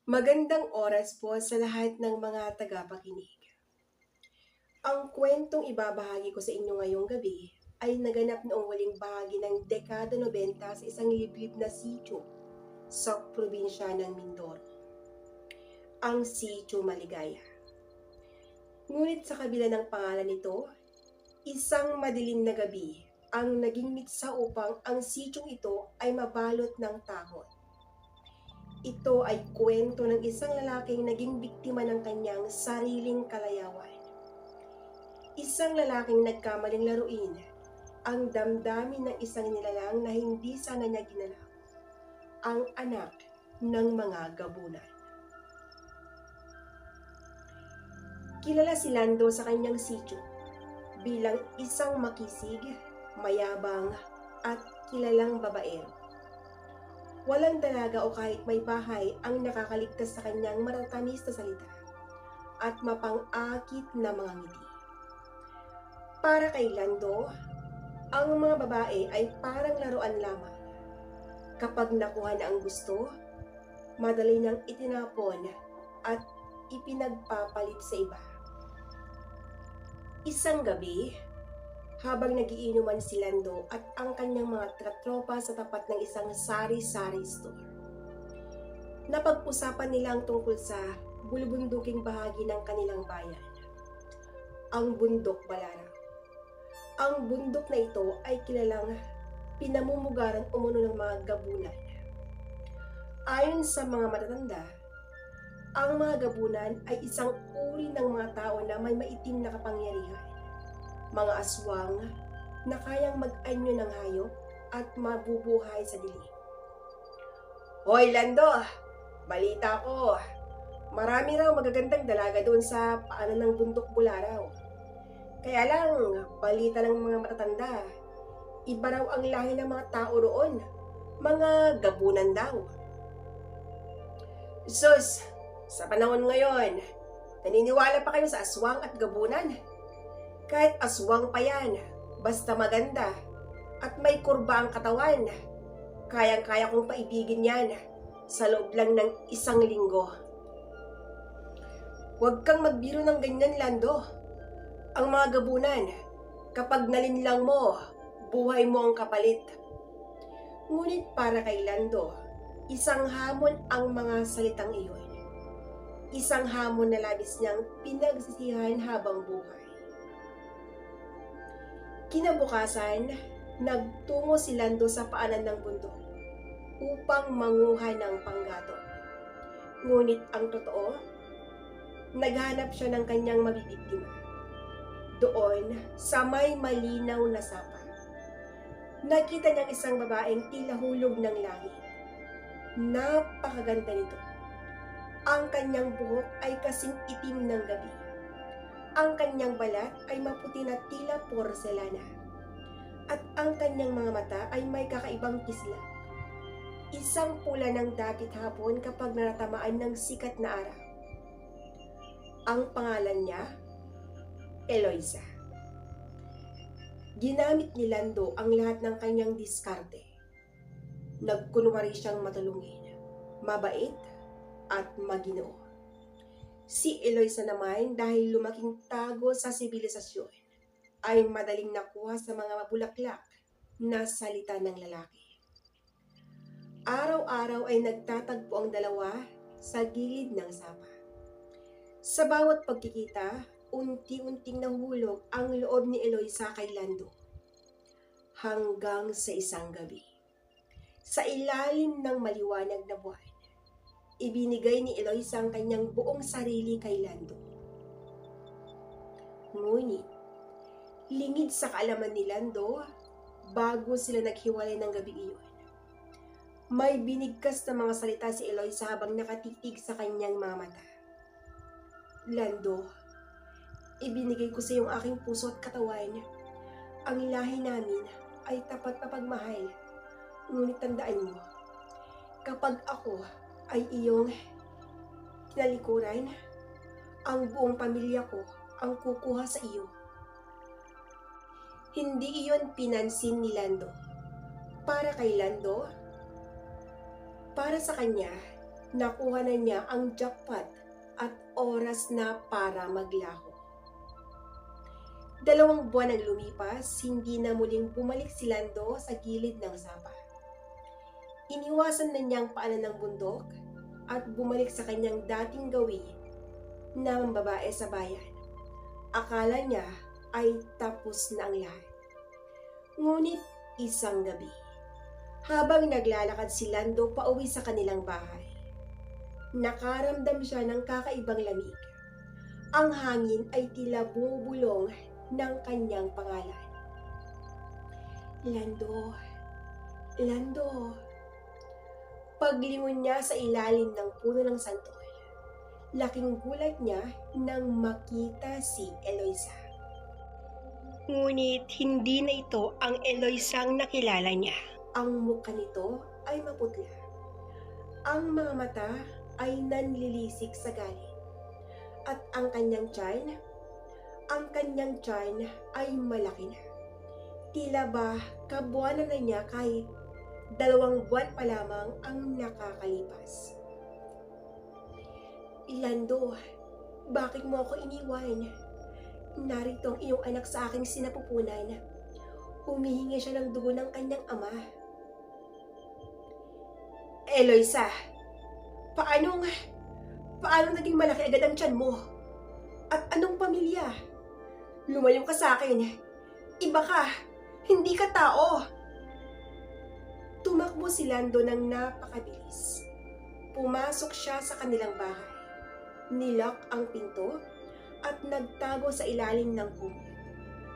Magandang oras po sa lahat ng mga tagapakinig. Ang kwentong ibabahagi ko sa inyo ngayong gabi ay naganap noong huling bahagi ng dekada 90 sa isang liblib na sitio sa probinsya ng Mindoro, ang Sitio Maligaya. Ngunit sa kabila ng pangalan nito, isang madilim na gabi ang naging mitsa upang ang sityong ito ay mabalot ng takot. Ito ay kwento ng isang lalaking naging biktima ng kanyang sariling kalayawan. Isang lalaking nagkamaling laruin ang damdamin ng isang nilalang na hindi sana niya ginanap, ang anak ng mga gabunan. Kilala si Lando sa kanyang sityo bilang isang makisig, mayabang at kilalang babaero. Walang dalaga o kahit may bahay ang nakakaligtas sa kanyang matatamis na salita at mapang-akit na mga ngiti. Para kay Lando, ang mga babae ay parang laruan lamang. Kapag nakuha na ang gusto, madali nang itinapon at ipinagpapalit sa iba. Isang gabi, habang nagiinuman si Lando at ang kanyang mga tropa sa tapat ng isang sari-sari store, napag-usapan nila ang tungkol sa bulubunduking bahagi ng kanilang bayan, ang Bundok Balaraw. Ang bundok na ito ay kilalang pinamumugaran umuno ng mga gabunan. Ayon sa mga matatanda, ang mga gabunan ay isang uri ng mga tao na may maitim na kapangyarihan, mga aswang na kayang mag-anyo ng hayop at mabubuhay sa dilim. Hoy Lando, balita ko, marami raw magagandang dalaga doon sa paanan ng Bundok Bularaw. Kaya lang, balita ng mga matatanda, iba raw ang lahi ng mga tao roon, mga gabunan daw. Sus, sa panahon ngayon, naniniwala pa kayo sa aswang at gabunan? Kahit aswang pa yan, basta maganda at may kurba ang katawan, kayang-kaya kong paibigin yan sa loob lang ng 1 linggo. Huwag kang magbiro ng ganyan, Lando. Ang mga gabunan, kapag nalinlang mo, buhay mo ang kapalit. Ngunit para kay Lando, isang hamon ang mga salitang iyon. Isang hamon na labis niyang pinagsisihan habang buhay. Kinabukasan, nagtungo si Lando sa paanan ng bundok upang manguha ng panggato. Ngunit ang totoo, naghanap siya ng kanyang mabibiktima. Doon, sa may malinaw na sapa, nakita niyang isang babaeng tila hulog ng langit. Napakaganda nito. Ang kanyang buhok ay kasing itim ng gabi. Ang kanyang balat ay maputi na tila porselana. At ang kanyang mga mata ay may kakaibang kislap. Isang pula ng dapit hapon kapag naratamaan ng sikat na araw. Ang pangalan niya, Eloisa. Ginamit ni Lando ang lahat ng kanyang diskarte. Nagkunwari siyang matulungin, mabait, at maginoo. Si Eloisa naman, dahil lumaking tago sa sibilisasyon, ay madaling nakuha sa mga mabulaklak na salita ng lalaki. Araw-araw ay nagtatagpo ang dalawa sa gilid ng sapa. Sa bawat pagkikita, unti-unting nahulog ang loob ni Eloisa kay Lando. Hanggang sa isang gabi, sa ilalim ng maliwanag na buwan, ibinigay ni Eloisa ang kanyang buong sarili kay Lando. Ngunit, lingid sa kaalaman ni Lando, bago sila naghiwalay ng gabi iyon, may binigkas na mga salita si Eloisa habang nakatitig sa kanyang mga mata. Lando, ibinigay ko sa iyong aking puso at katawan. Ang lahi namin ay tapat na pagmahal. Ngunit tandaan mo, kapag ako ay iyong tinalikuran, ang buong pamilya ko ang kukuha sa iyo. Hindi iyon pinansin ni Lando. Para kay Lando, para sa kanya, Nakuha na niya ang jackpot at oras na para maglaho. 2 buwan ang lumipas, hindi na muling bumalik si Lando sa gilid ng sapa. Iniwasan na niyang paanan ng bundok at bumalik sa kanyang dating gawin na mambabae sa bayan. Akala niya ay tapos na ang lahat. Ngunit isang gabi, habang naglalakad si Lando pauwi sa kanilang bahay, nakaramdam siya ng kakaibang lamig. Ang hangin ay tila bumubulong ng kanyang pangalan. Lando, Lando. Paglingon niya sa ilalim ng puno ng santol, laking gulat niya nang makita si Eloisa. Ngunit hindi na ito ang Eloisang nakilala niya. Ang mukha nito ay maputla. Ang mga mata ay nanlilisik sa galit. At ang kanyang tiyan ay malaki na. Tila ba kabuwanan na niya kahit 2 buwan pa lamang ang nakakalipas. Lando, bakit mo ako iniwan? Narito ang iyong anak sa aking sinapupunan. Humihingi siya ng dugo ng kanyang ama. Eloisa, paano naging malaki agad ang tiyan mo? At anong pamilya? Lumayo ka sa akin. Iba ka. Hindi ka tao. Tumakbo si Lando ng napakabilis. Pumasok siya sa kanilang bahay. Nilock ang pinto at nagtago sa ilalim ng puno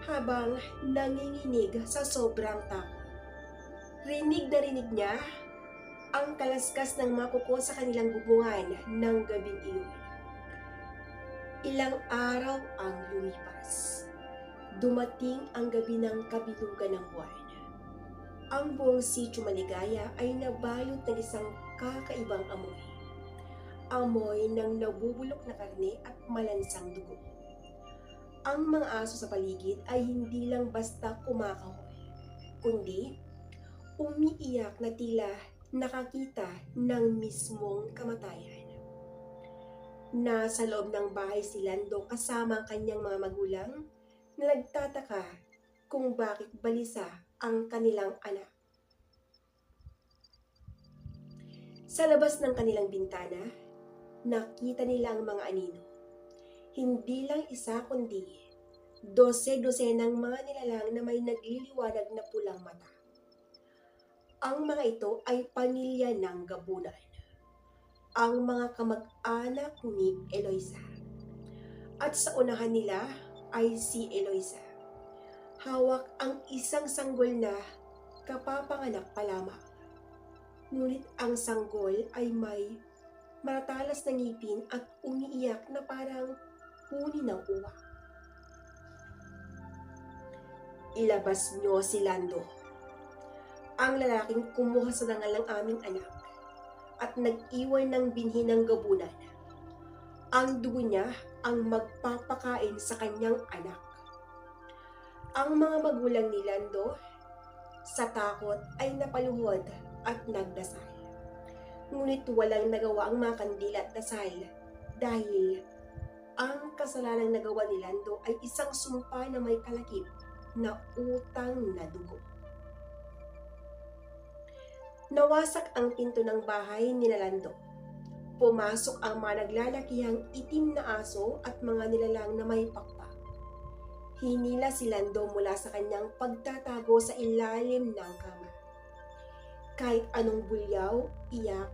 habang nanginginig sa sobrang takot. Rinig na rinig niya ang kalaskas ng mga kuko sa kanilang bubungan ng gabing iyon. Ilang araw ang lumipas. Dumating ang gabi ng kabilugan ng buwan. Ang buong sitio Maligaya ay nabalot ng isang kakaibang amoy. Amoy ng nabubulok na karne at malansang dugo. Ang mga aso sa paligid ay hindi lang basta kumakahoy, kundi umiiyak na tila nakakita ng mismong kamatayan. Nasa loob ng bahay si Lando kasama ang kanyang mga magulang na nagtataka kung bakit balisa ang kanilang anak. Sa labas ng kanilang bintana, nakita nila ang mga anino. Hindi lang isa kundi 12 ng mga nilalang na may nagliliwanag na pulang mata. Ang mga ito ay pamilya ng Gabunan. Ang mga kamag-anak ni Eloisa. At sa unahan nila ay si Eloisa. Hawak ang isang sanggol na kapapanganak pa lamang. Ngunit ang sanggol ay may maratalas na ngipin at umiiyak na parang huni ng uwak. Ilabas niyo si Lando. Ang lalaking kumuha sa dangal ng aming anak at nag-iwan ng binhi ng Gabunan. Ang dugo niya ang magpapakain sa kanyang anak. Ang mga magulang ni Lando sa takot ay napaluhod at nagdasal. Ngunit walang nagawa ang mga kandila at dasal dahil ang kasalanang nagawa ni Lando ay isang sumpa na may kalakip na utang na dugo. Nawasak ang pinto ng bahay ni Lando. Pumasok ang mga naglalakihang itim na aso at mga nilalang na may pakpak. Hinila si Lando mula sa kanyang pagtatago sa ilalim ng kama. Kahit anong bulyaw, iyak,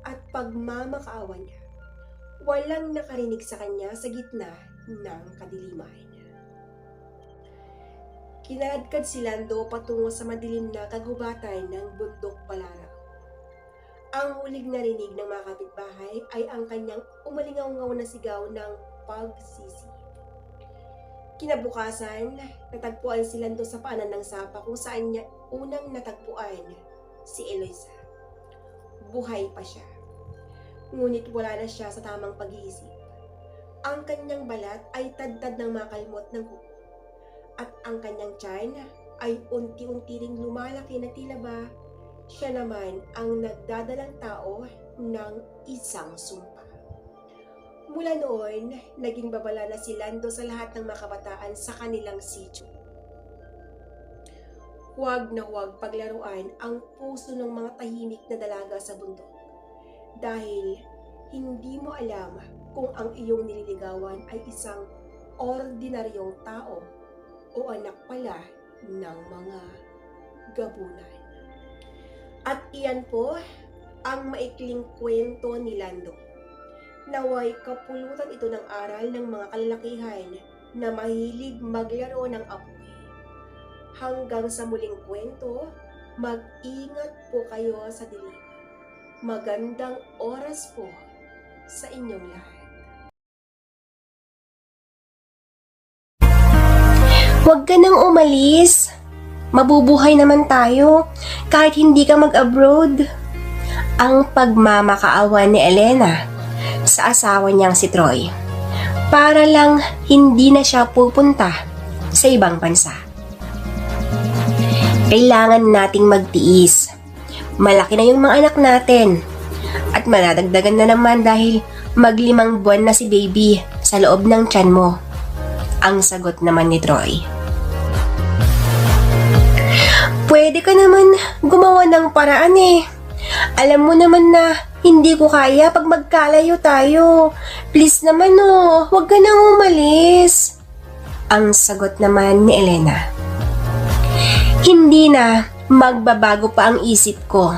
at pagmamakaawa niya, walang nakarinig sa kanya sa gitna ng kadiliman. Kinaladkad si Lando patungo sa madilim na kagubatan ng bundok Balaraw. Ang huling narinig ng mga kapitbahay ay ang kanyang umalingaw-ngaw na sigaw ng pagsisi. Kinabukasan, natagpuan si Lando sa paanan ng sapa kung saan niya unang natagpuan si Eloisa. Buhay pa siya. Ngunit wala na siya sa tamang pag-iisip. Ang kanyang balat ay tadtad ng mga kalmot ng kuko. At ang kanyang tiyan ay unti-unti ring lumalaki na tila ba siya naman ang nagdadalang tao ng isang sumpa. Mula noon, naging babala na si Lando sa lahat ng mga kabataan sa kanilang sityo. Huwag na huwag paglaruan ang puso ng mga tahimik na dalaga sa bundok. Dahil hindi mo alam kung ang iyong nililigawan ay isang ordinaryong tao o anak pala ng mga gabunan. At iyan po ang maikling kwento ni Lando. Naway kapulutan ito ng aral ng mga kalalakihan na mahilig maglaro ng apoy. Hanggang sa muling kwento, mag-ingat po kayo sa dilim. Magandang oras po sa inyong lahat. Huwag ka nang umalis. Mabubuhay naman tayo kahit hindi ka mag-abroad. Ang pagmamakaawa ni Elena sa asawa niyang si Troy para lang hindi na siya pupunta sa ibang bansa. Kailangan nating magtiis. Malaki na yung mga anak natin at maladagdagan na naman dahil mag5 buwan na si baby sa loob ng tiyan mo. Ang sagot naman ni Troy. Pwede ka naman gumawa ng paraan eh. Alam mo naman na hindi ko kaya pag magkalayo tayo. Please naman huwag ka nang umalis. Ang sagot naman ni Elena. Hindi na, magbabago pa ang isip ko.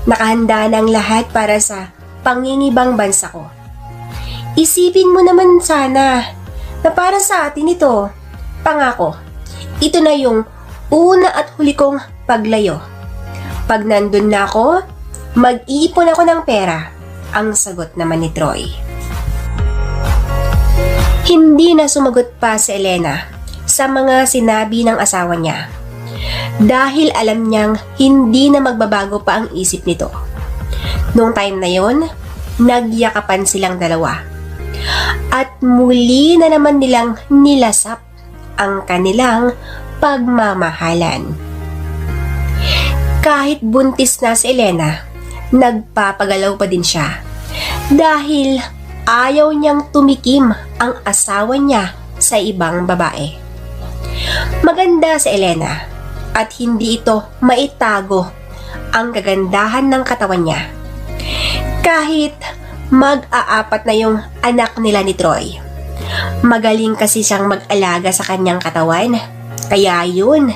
Nakahanda na ang lahat para sa pangingibang bansa ko. Isipin mo naman sana na para sa atin ito. Pangako, ito na yung una at huli kong paglayo. Pag nandun na ako, mag-iipon ako ng pera. Ang sagot naman ni Troy. Hindi na sumagot pa si Elena sa mga sinabi ng asawa niya. Dahil alam niyang hindi na magbabago pa ang isip nito. Noong time na yon, nagyakapan silang dalawa. At muli na naman nilang nilasap ang kanilang pagmamahalan. Kahit buntis na si Elena, nagpapagalaw pa din siya. Dahil ayaw niyang tumikim ang asawa niya sa ibang babae. Maganda si Elena. At hindi ito maitago ang kagandahan ng katawan niya. Kahit mag-aapat na yung anak nila ni Troy. Magaling kasi siyang mag-alaga sa kanyang katawan. Kaya yun,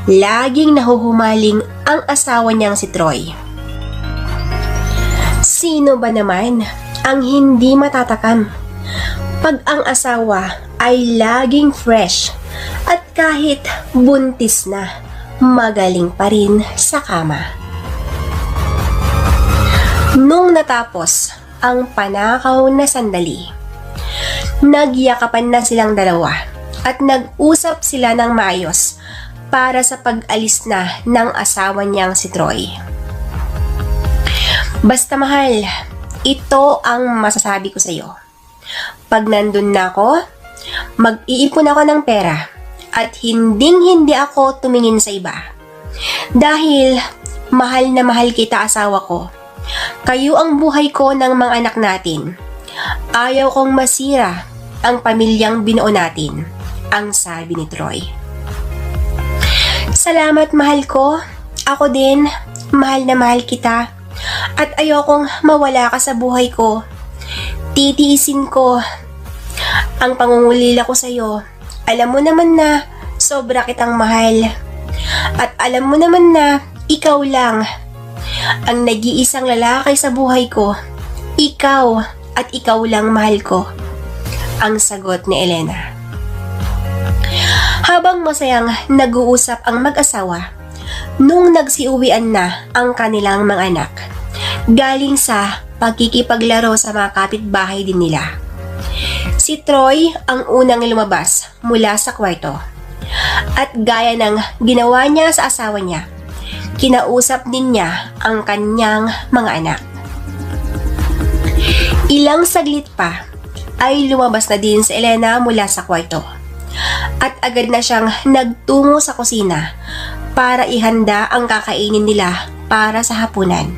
laging nahuhumaling ang asawa niyang si Troy. Sino ba naman ang hindi matatakam pag ang asawa ay laging fresh at kahit buntis na, magaling pa rin sa kama. Nung natapos ang panakaw na sandali, nagyakapan na silang dalawa at nag-usap sila ng maayos para sa pag-alis na ng asawa niyang si Troy. Basta mahal, ito ang masasabi ko sa iyo. Pag nandun na ako, mag-iipon ako ng pera. At hindi ako tumingin sa iba. Dahil mahal na mahal kita asawa ko. Kayo ang buhay ko ng mga anak natin. Ayaw kong masira ang pamilyang binuo natin. Ang sabi ni Troy. Salamat mahal ko. Ako din, mahal na mahal kita. At ayokong mawala ka sa buhay ko. Titiisin ko ang pangungulila ko sa iyo. Alam mo naman na sobra kitang mahal. At alam mo naman na ikaw lang ang nag-iisang lalaki sa buhay ko. Ikaw at ikaw lang mahal ko. Ang sagot ni Elena. Habang masayang nag-uusap ang mag-asawa, nung nagsiuwian na ang kanilang mga anak, galing sa pagkikipaglaro sa mga kapitbahay din nila. Si Troy ang unang lumabas mula sa kwarto. At gaya ng ginawa niya sa asawa niya, kinausap din niya ang kanyang mga anak. Ilang saglit pa ay lumabas na din si Elena mula sa kwarto. At agad na siyang nagtungo sa kusina para ihanda ang kakainin nila para sa hapunan.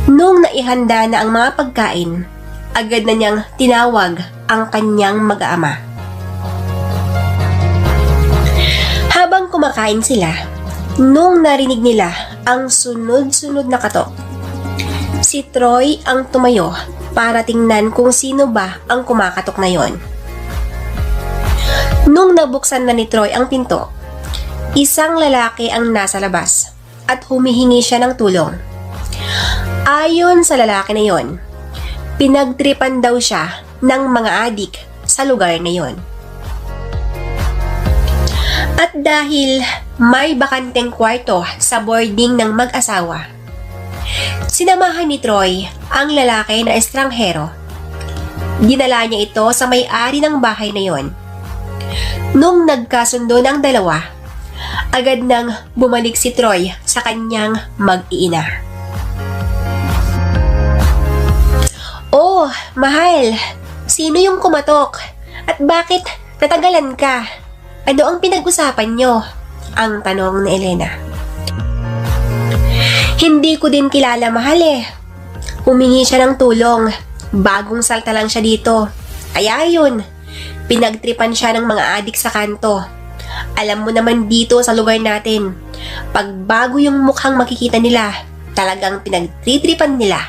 Nung naihanda na ang mga pagkain, agad na niyang tinawag ang kanyang mag-aama. Habang kumakain sila, nung narinig nila ang sunod-sunod na katok, si Troy ang tumayo para tingnan kung sino ba ang kumakatok na yon. Nung nabuksan na ni Troy ang pinto, isang lalaki ang nasa labas at humihingi siya ng tulong. Ayon sa lalaki na yon, pinagtripan daw siya ng mga adik sa lugar na yon. At dahil may bakanteng kwarto sa boarding ng mag-asawa, sinamahan ni Troy ang lalaki na estranghero. Dinala niya ito sa may-ari ng bahay na yon. Nung nagkasundo ng dalawa, agad nang bumalik si Troy sa kanyang mag-iina. "Oh, mahal, sino yung kumatok? At bakit natagalan ka? Ano ang pinag-usapan nyo?" ang tanong ni Elena. "Hindi ko din kilala, mahal eh. Humingi siya ng tulong. Bagong salta lang siya dito. Kaya yun, pinagtripan siya ng mga adik sa kanto. Alam mo naman dito sa lugar natin, pag bago yung mukhang makikita nila, talagang pinagtritripan nila,"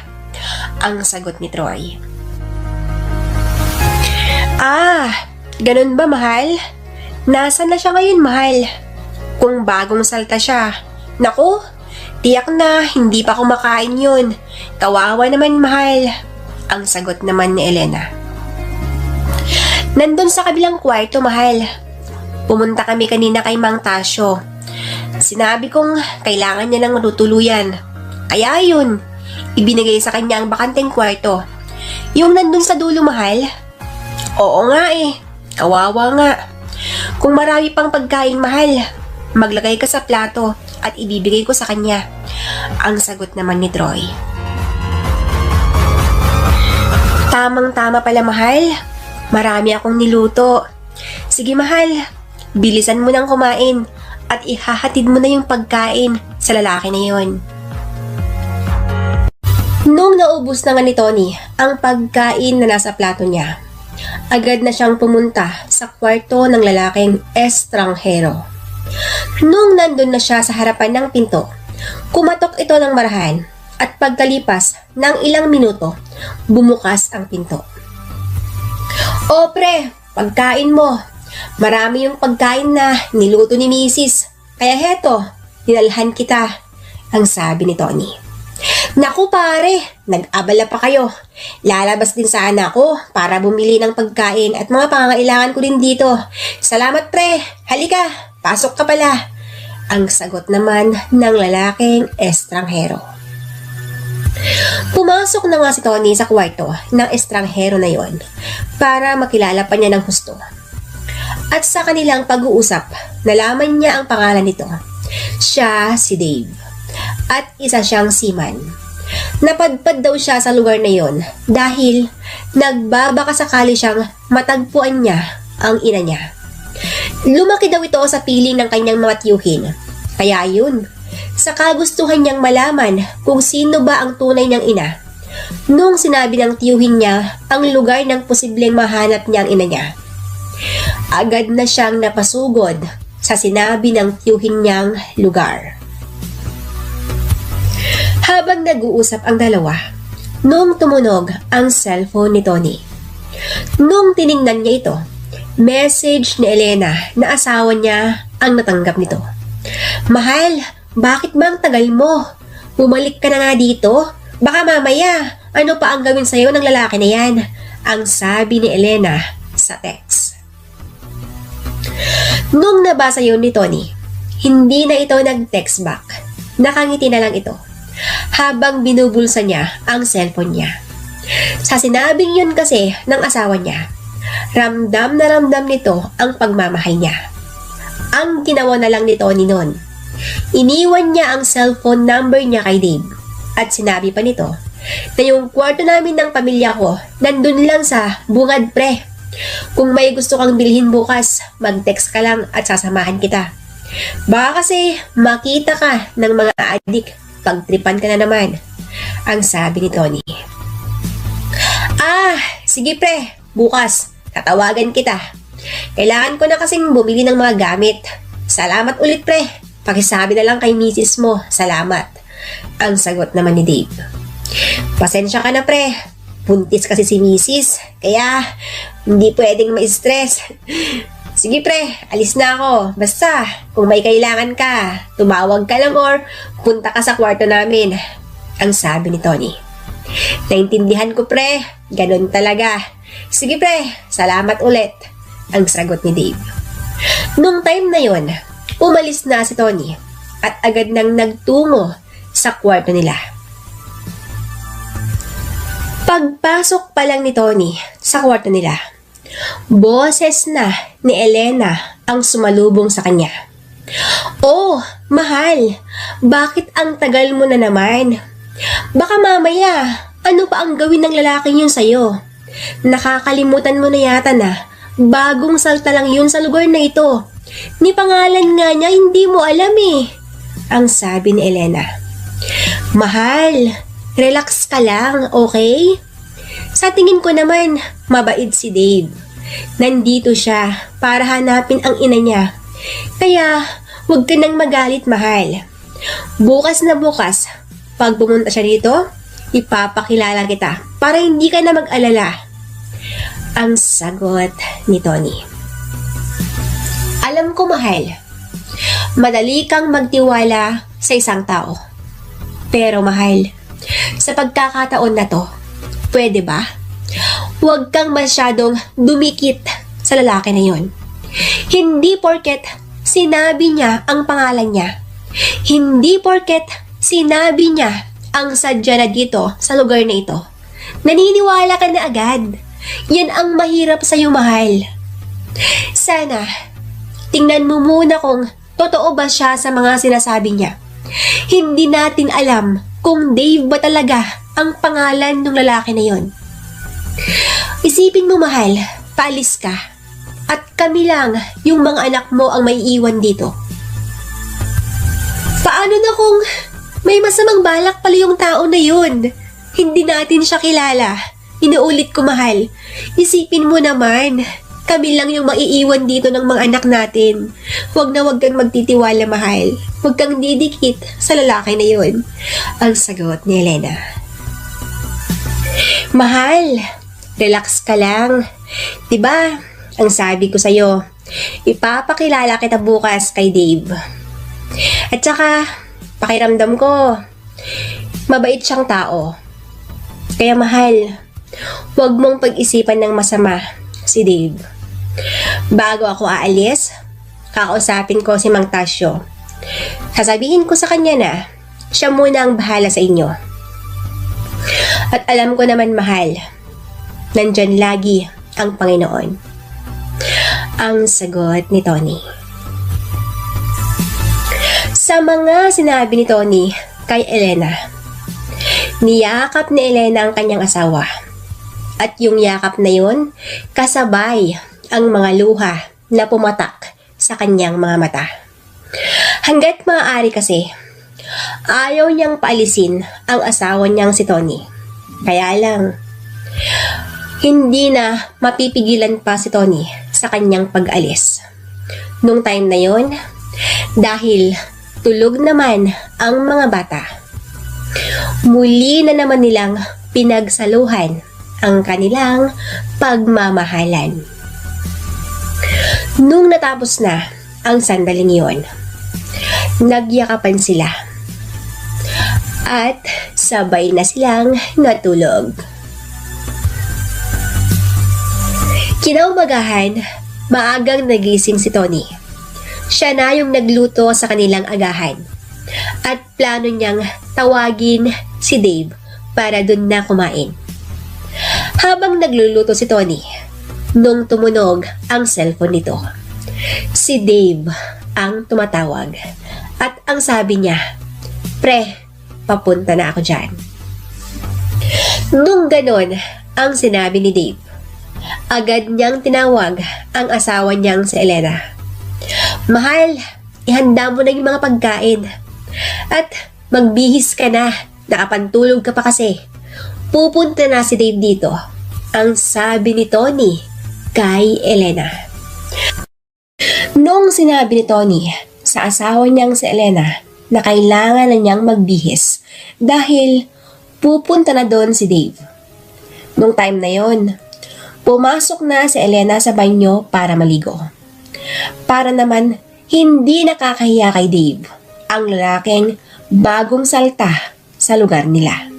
ang sagot ni Troy. "Ah, ganun ba, mahal? Nasaan na siya ngayon, mahal? Kung bagong salta siya, naku, tiyak na hindi pa kumakain yun. Kawawa naman, mahal," ang sagot naman ni Elena. "Nandun sa kabilang kwarto, mahal. Pumunta kami kanina kay Mang Tasyo. Sinabi kong kailangan niya ng matutuluyan. Kaya yun, ibinigay sa kanya ang bakanteng kwarto. Yung nandun sa dulo, mahal." "Oo nga eh, kawawa nga. Kung marami pang pagkain, mahal, maglagay ka sa plato at ibibigay ko sa kanya," ang sagot naman ni Troy. "Tamang-tama pala, mahal. Marami akong niluto. Sige, mahal, bilisan mo nang kumain at ihahatid mo na yung pagkain sa lalaki na yon." Nung naubos na nga ni Tony ang pagkain na nasa plato niya, agad na siyang pumunta sa kwarto ng lalaking estranghero. Nung nandun na siya sa harapan ng pinto, kumatok ito ng marahan at pagkalipas ng ilang minuto, bumukas ang pinto. "O pre, pagkain mo. Marami yung pagkain na niluto ni Mrs. Kaya heto, dinalhan kita," ang sabi ni Tony. "Naku pare, nag-abala pa kayo. Lalabas din sana ako para bumili ng pagkain at mga pangangailangan ko din dito. Salamat pre, halika, pasok ka pala," ang sagot naman ng lalaking estranghero. Pumasok na nga si Tony sa kwarto ng estranghero na yon para makilala pa niya ng husto. At sa kanilang pag-uusap, nalaman niya ang pangalan nito. Siya si Dave at isa siyang seaman. Napadpad daw siya sa lugar na yon dahil nagbabaka sakali siyang matagpuan niya ang ina niya. Lumaki daw ito sa piling ng kanyang mga tiyuhin. Kaya yun, sa kagustuhan niyang malaman kung sino ba ang tunay niyang ina, nung sinabi ng tiyuhin niya ang lugar ng posibleng mahanap niyang ina niya, agad na siyang napasugod sa sinabi ng tiyuhin niyang lugar. Habang nag-uusap ang dalawa, nung tumunog ang cellphone ni Tony. Nung tiningnan niya ito, message ni Elena na asawa niya ang natanggap nito. "Mahal, bakit ba ang tagal mo? Bumalik ka na nga dito? Baka mamaya, ano pa ang gawin sa'yo ng lalaki na yan?" ang sabi ni Elena sa text. Nung nabasa yun ni Tony, hindi na ito nag-text back. Nakangiti na lang ito habang binubulsa niya ang cellphone niya. Sa sinabing yun kasi ng asawa niya, ramdam na ramdam nito ang pagmamahal niya. Ang ginawa na lang ni Tony noon, iniwan niya ang cellphone number niya kay Dave at sinabi pa nito na yung kwarto namin ng pamilya ko nandun lang sa bungad pre. Kung may gusto kang bilhin bukas, mag-text ka lang at sasamahan kita. Baka kasi makita ka ng mga adik, pagtripan ka na naman. Ang sabi ni Tony. Sige pre, bukas, tatawagan kita. Kailangan ko na kasing bumili ng mga gamit. Salamat ulit pre, pakisabi na lang kay misis mo, salamat. Ang sagot naman ni Dave. Pasensya ka na pre, buntis kasi si misis, kaya hindi pwedeng ma-stress. Sige pre, alis na ako. Basta, kung may kailangan ka, tumawag ka lang or punta ka sa kwarto namin. Ang sabi ni Tony. Naintindihan ko pre, ganun talaga. Sige pre, salamat ulit. Ang sagot ni Dave. Nung time na yon, umalis na si Tony at agad nang nagtungo sa kwarto nila. Pagpasok pa lang ni Tony sa kwarto nila, boses na ni Elena ang sumalubong sa kanya. Oh, mahal, bakit ang tagal mo na naman? Baka mamaya, ano pa ang gawin ng lalaking yun sa'yo? Nakakalimutan mo na yata na bagong salta lang yun sa lugar na ito. Ni pangalan nga niya, hindi mo alam eh. Ang sabi ni Elena. Mahal, relax ka lang, okay? Sa tingin ko naman, mabait si Dave. Nandito siya para hanapin ang ina niya. Kaya, huwag ka nang magalit, mahal. Bukas na bukas, pag pumunta siya dito, ipapakilala kita para hindi ka na mag-alala. Ang sagot ni Tony. Alam ko, mahal, madali kang magtiwala sa isang tao. Pero mahal, sa pagkakataon na to, pwede ba? Huwag kang masyadong dumikit sa lalaki na yon. Hindi porket sinabi niya ang pangalan niya. Hindi porket sinabi niya ang sadya na dito sa lugar na ito. Naniniwala ka na agad. Yan ang mahirap sa'yo, mahal. Sana, tingnan mo muna kung totoo ba siya sa mga sinasabi niya. Hindi natin alam kung Dave ba talaga ang pangalan ng lalaki na yon. Isipin mo, mahal, paalis ka. At kami lang, yung mga anak mo ang may iwan dito. Paano na kung may masamang balak pala yung tao na yun? Hindi natin siya kilala. Inuulit ko, mahal. Isipin mo naman, kami lang yung maiiwan dito ng mga anak natin. Huwag na huwag kang magtitiwala, mahal. Huwag kang didikit sa lalaki na yun. Ang sagot ni Elena. Mahal, relax ka lang. Diba, ang sabi ko sa'yo, ipapakilala kita bukas kay Dave. At saka, pakiramdam ko, mabait siyang tao. Kaya mahal, huwag mong pag-isipan ng masama si Dave. Bago ako aalis, kakausapin ko si Mang Tasyo. Sasabihin ko sa kanya na siya muna ang bahala sa inyo. At alam ko naman, mahal, nandyan lagi ang Panginoon. Ang sagot ni Tony. Sa mga sinabi ni Tony kay Elena, niyakap ni Elena ang kanyang asawa. At yung yakap na yun, kasabay ang mga luha na pumatak sa kanyang mga mata. Hanggat maaari kasi, ayaw niyang paalisin ang asawa niyang si Tony. Kaya lang, hindi na mapipigilan pa si Tony sa kanyang pag-alis. Nung time na yon, dahil tulog naman ang mga bata, muli na naman nilang pinagsaluhan ang kanilang pagmamahalan. Nung natapos na ang sandaling yon, nagyakapan sila at sabay na silang natulog. Kinaumagahan, maagang nagising si Tony. Siya na yung nagluto sa kanilang agahan at plano niyang tawagin si Dave para dun na kumain. Habang nagluluto si Tony, nung tumunog ang cellphone nito, si Dave ang tumatawag at ang sabi niya, "Pre, papunta na ako dyan." Nung ganon ang sinabi ni Dave, agad niyang tinawag ang asawa niyang si Elena. "Mahal, ihanda mo na yung mga pagkain at magbihis ka na Nakapantulog ka pa kasi. Pupunta na si Dave dito. Ang sabi ni Tony kay Elena. Nung sinabi ni Tony sa asawa niyang si Elena na kailangan na niyang magbihis dahil pupunta na doon si Dave. Nung time na yon, pumasok na si Elena sa banyo para maligo. Para naman hindi nakakahiya kay Dave, ang lalaking bagong salta sa lugar nila.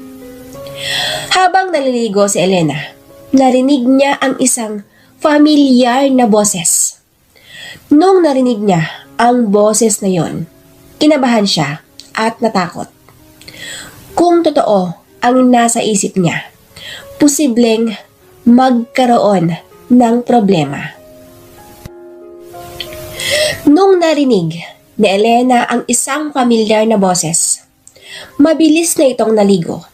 Habang naliligo si Elena, narinig niya ang isang familiar na boses. Nung narinig niya ang boses na yon, kinabahan siya at natakot. Kung totoo ang nasa isip niya, posibleng magkaroon ng problema. Nung narinig ni Elena ang isang familiar na boses, mabilis na itong naligo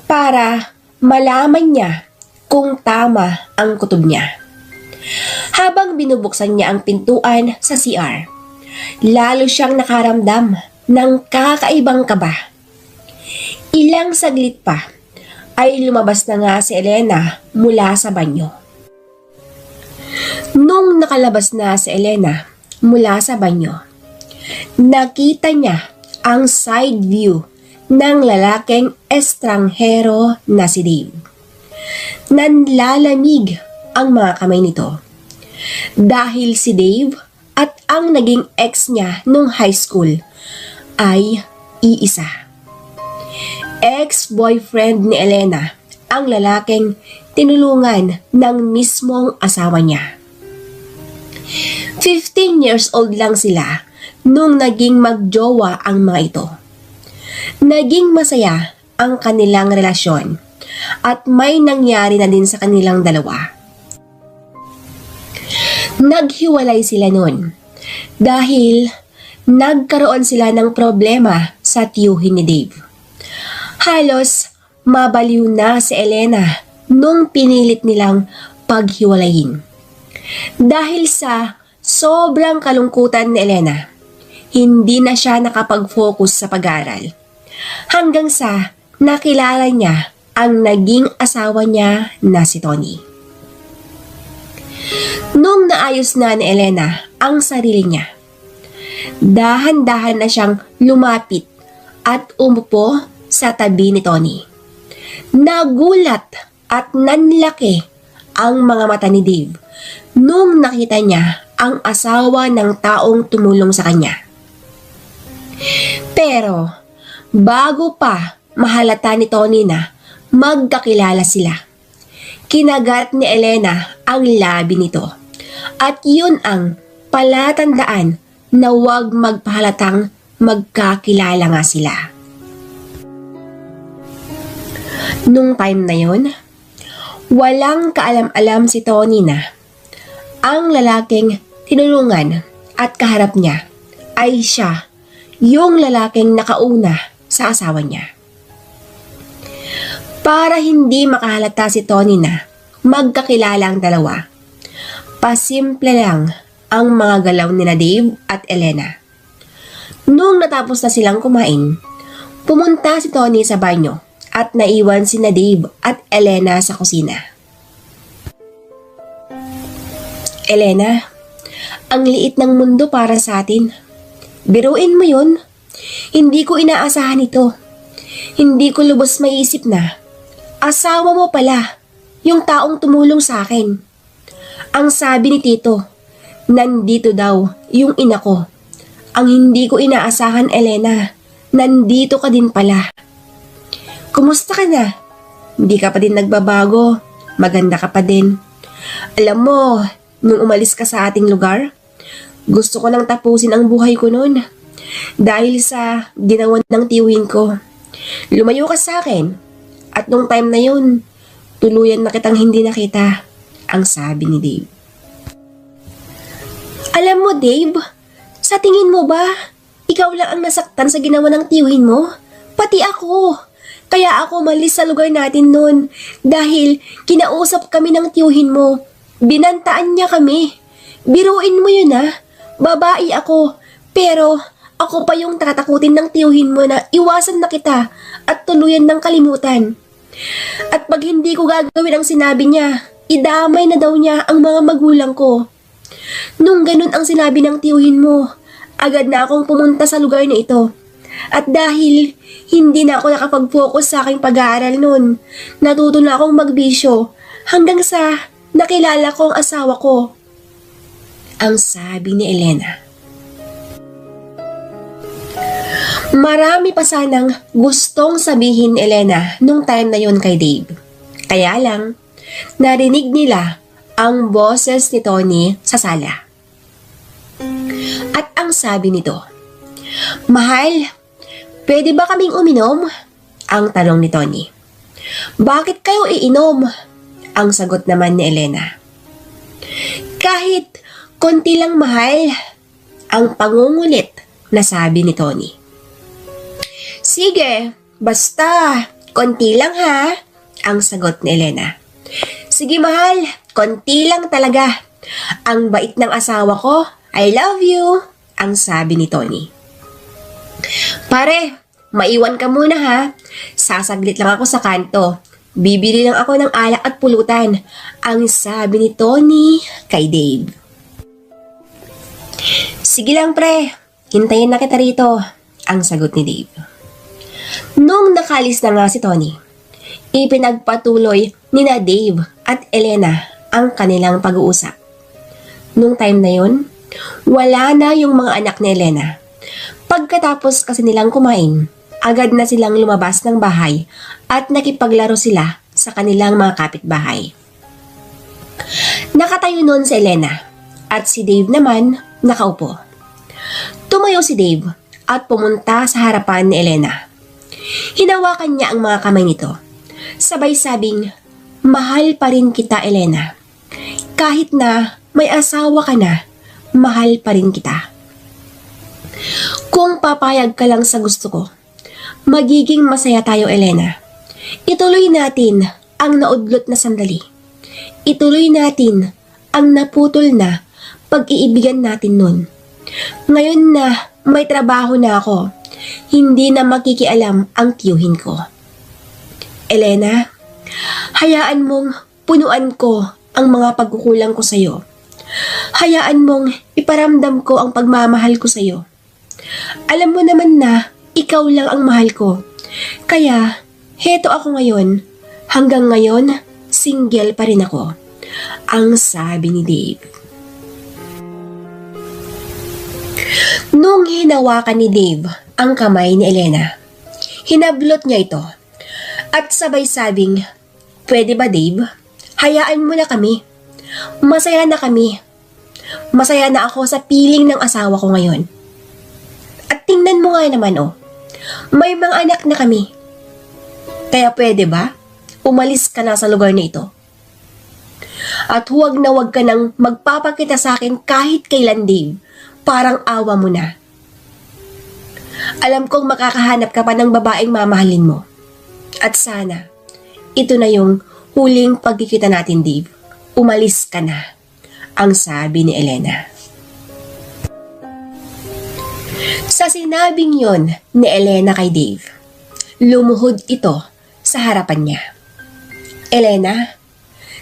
para malaman niya kung tama ang kutob niya. Habang binubuksan niya ang pintuan sa CR, lalo siyang nakaramdam ng kakaibang kaba. Ilang saglit pa ay lumabas na nga si Elena mula sa banyo. Nung nakalabas na si Elena mula sa banyo, nakita niya ang side view ng lalaking estranghero na si Dave. Nanlalamig ang mga kamay nito dahil si Dave at ang naging ex niya nung high school ay iisa. Ex-boyfriend ni Elena ang lalaking tinulungan ng mismong asawa niya. 15 years old lang sila nung naging magjowa ang mga ito. Naging masaya ang kanilang relasyon at may nangyari na din sa kanilang dalawa. Naghiwalay sila noon dahil nagkaroon sila ng problema sa tiyuhin ni Dave. Halos mabaliw na si Elena nung pinilit nilang paghiwalayin. Dahil sa sobrang kalungkutan ni Elena, hindi na siya nakapag-focus sa pag-aaral. Hanggang sa nakilala niya ang naging asawa niya na si Tony. Nung naayos na ni Elena ang sarili niya, dahan-dahan na siyang lumapit at umupo sa tabi ni Tony. Nagulat at nanlaki ang mga mata ni Dave nung nakita niya ang asawa ng taong tumulong sa kanya. Pero bago pa mahalata ni Tony na magkakilala sila, kinagat ni Elena ang labi nito at yun ang palatandaan na huwag magpahalatang magkakilala nga sila. Nung time na yun, walang kaalam-alam si Tony na ang lalaking tinulungan at kaharap niya ay siya, yung lalaking nakauna sa asawa niya. Para hindi makahalata si Tony na magkakilala ang dalawa, pasimple lang ang mga galaw ni Dave at Elena. Nung natapos na silang kumain, pumunta si Tony sa banyo at naiwan si Dave at Elena sa kusina. Elena, ang liit ng mundo para sa atin. Biruin mo yun. Hindi ko inaasahan ito. Hindi ko lubos maiisip na asawa mo pala yung taong tumulong sa akin. Ang sabi ni Tito, nandito daw yung ina ko. Ang hindi ko inaasahan, Elena, nandito ka din pala. Kumusta ka na? Hindi ka pa din nagbabago. Maganda ka pa din. Alam mo, nung umalis ka sa ating lugar, gusto ko nang tapusin ang buhay ko noon. Dahil sa ginawa ng tiyuhin ko. Lumayo ka sa akin. At nung time na yun, tuluyan na kitang hindi nakita. Ang sabi ni Dave. Alam mo, Dave, sa tingin mo ba, ikaw lang ang nasaktan sa ginawa ng tiyuhin mo? Pati ako. Kaya ako malis sa lugar natin noon dahil kinausap kami ng tiyuhin mo. Binantaan niya kami. Biruin mo yun, ha? Babae ako, pero Ako pa yung tatakutin ng tiyuhin mo na iwasan na kita at tuluyan ng kalimutan. At pag hindi ko gagawin ang sinabi niya, idamay na daw niya ang mga magulang ko. Nung ganun ang sinabi ng tiyuhin mo, agad na akong pumunta sa lugar na ito. At dahil hindi na ako nakapag-focus sa aking pag-aaral noon, natuto na akong magbisyo hanggang sa nakilala ko ang asawa ko. Ang sabi ni Elena. Marami pa sanang gustong sabihin ni Elena nung time na yon kay Dave. Kaya lang, narinig nila ang boses ni Tony sa sala. At ang sabi nito, "Mahal, pwede ba kaming uminom?" Ang tanong ni Tony. "Bakit kayo iinom?" Ang sagot naman ni Elena. "Kahit konti lang, mahal." Ang pangungulit na sabi ni Tony. "Sige, basta, konti lang ha." Ang sagot ni Elena. "Sige mahal, konti lang talaga. Ang bait ng asawa ko, I love you." Ang sabi ni Tony. "Pare, maiwan ka muna ha. Sasaglit lang ako sa kanto. Bibili lang ako ng alak at pulutan." Ang sabi ni Tony kay Dave. "Sige lang pre, hintayin na kita rito." Ang sagot ni Dave. Nung nakalis na nga si Tony, ipinagpatuloy ni na Dave at Elena ang kanilang pag-uusap. Nung time na yun, wala na yung mga anak ni Elena. Pagkatapos kasi nilang kumain, agad na silang lumabas ng bahay at nakipaglaro sila sa kanilang mga kapitbahay. Nakatayo noon si Elena at si Dave naman nakaupo. Tumayo si Dave at pumunta sa harapan ni Elena. Hinawakan niya ang mga kamay nito. Sabay sabing, "Mahal pa rin kita, Elena. Kahit na may asawa ka na, mahal pa rin kita. Kung papayag ka lang sa gusto ko, magiging masaya tayo, Elena. Ituloy natin ang naudlot na sandali. Ituloy natin ang naputol na pag-iibigan natin nun. Ngayon na may trabaho na ako, hindi na makikialam ang tiyuhin ko. Elena, hayaan mong punuan ko ang mga pagkukulang ko sa'yo. Hayaan mong iparamdam ko ang pagmamahal ko sa'yo. Alam mo naman na ikaw lang ang mahal ko. Kaya, heto ako ngayon. Hanggang ngayon, single pa rin ako." Ang sabi ni Dave. Nung hinawakan ni Dave ang kamay ni Elena, hinablot niya ito at sabay sabing, "Pwede ba, Dave? Hayaan mo na kami. Masaya na kami. Masaya na ako sa piling ng asawa ko ngayon. At tingnan mo nga naman may mga anak na kami. Kaya pwede ba? Umalis ka na sa lugar na ito. At huwag na huwag ka nang magpapakita sa akin kahit kailan, Dave. Parang awa mo na. Alam kong makakahanap ka pa ng babaeng mamahalin mo. At sana, ito na yung huling pagkikita natin, Dave. Umalis ka na." Ang sabi ni Elena. Sa sinabing yon ni Elena kay Dave, lumuhod ito sa harapan niya. "Elena,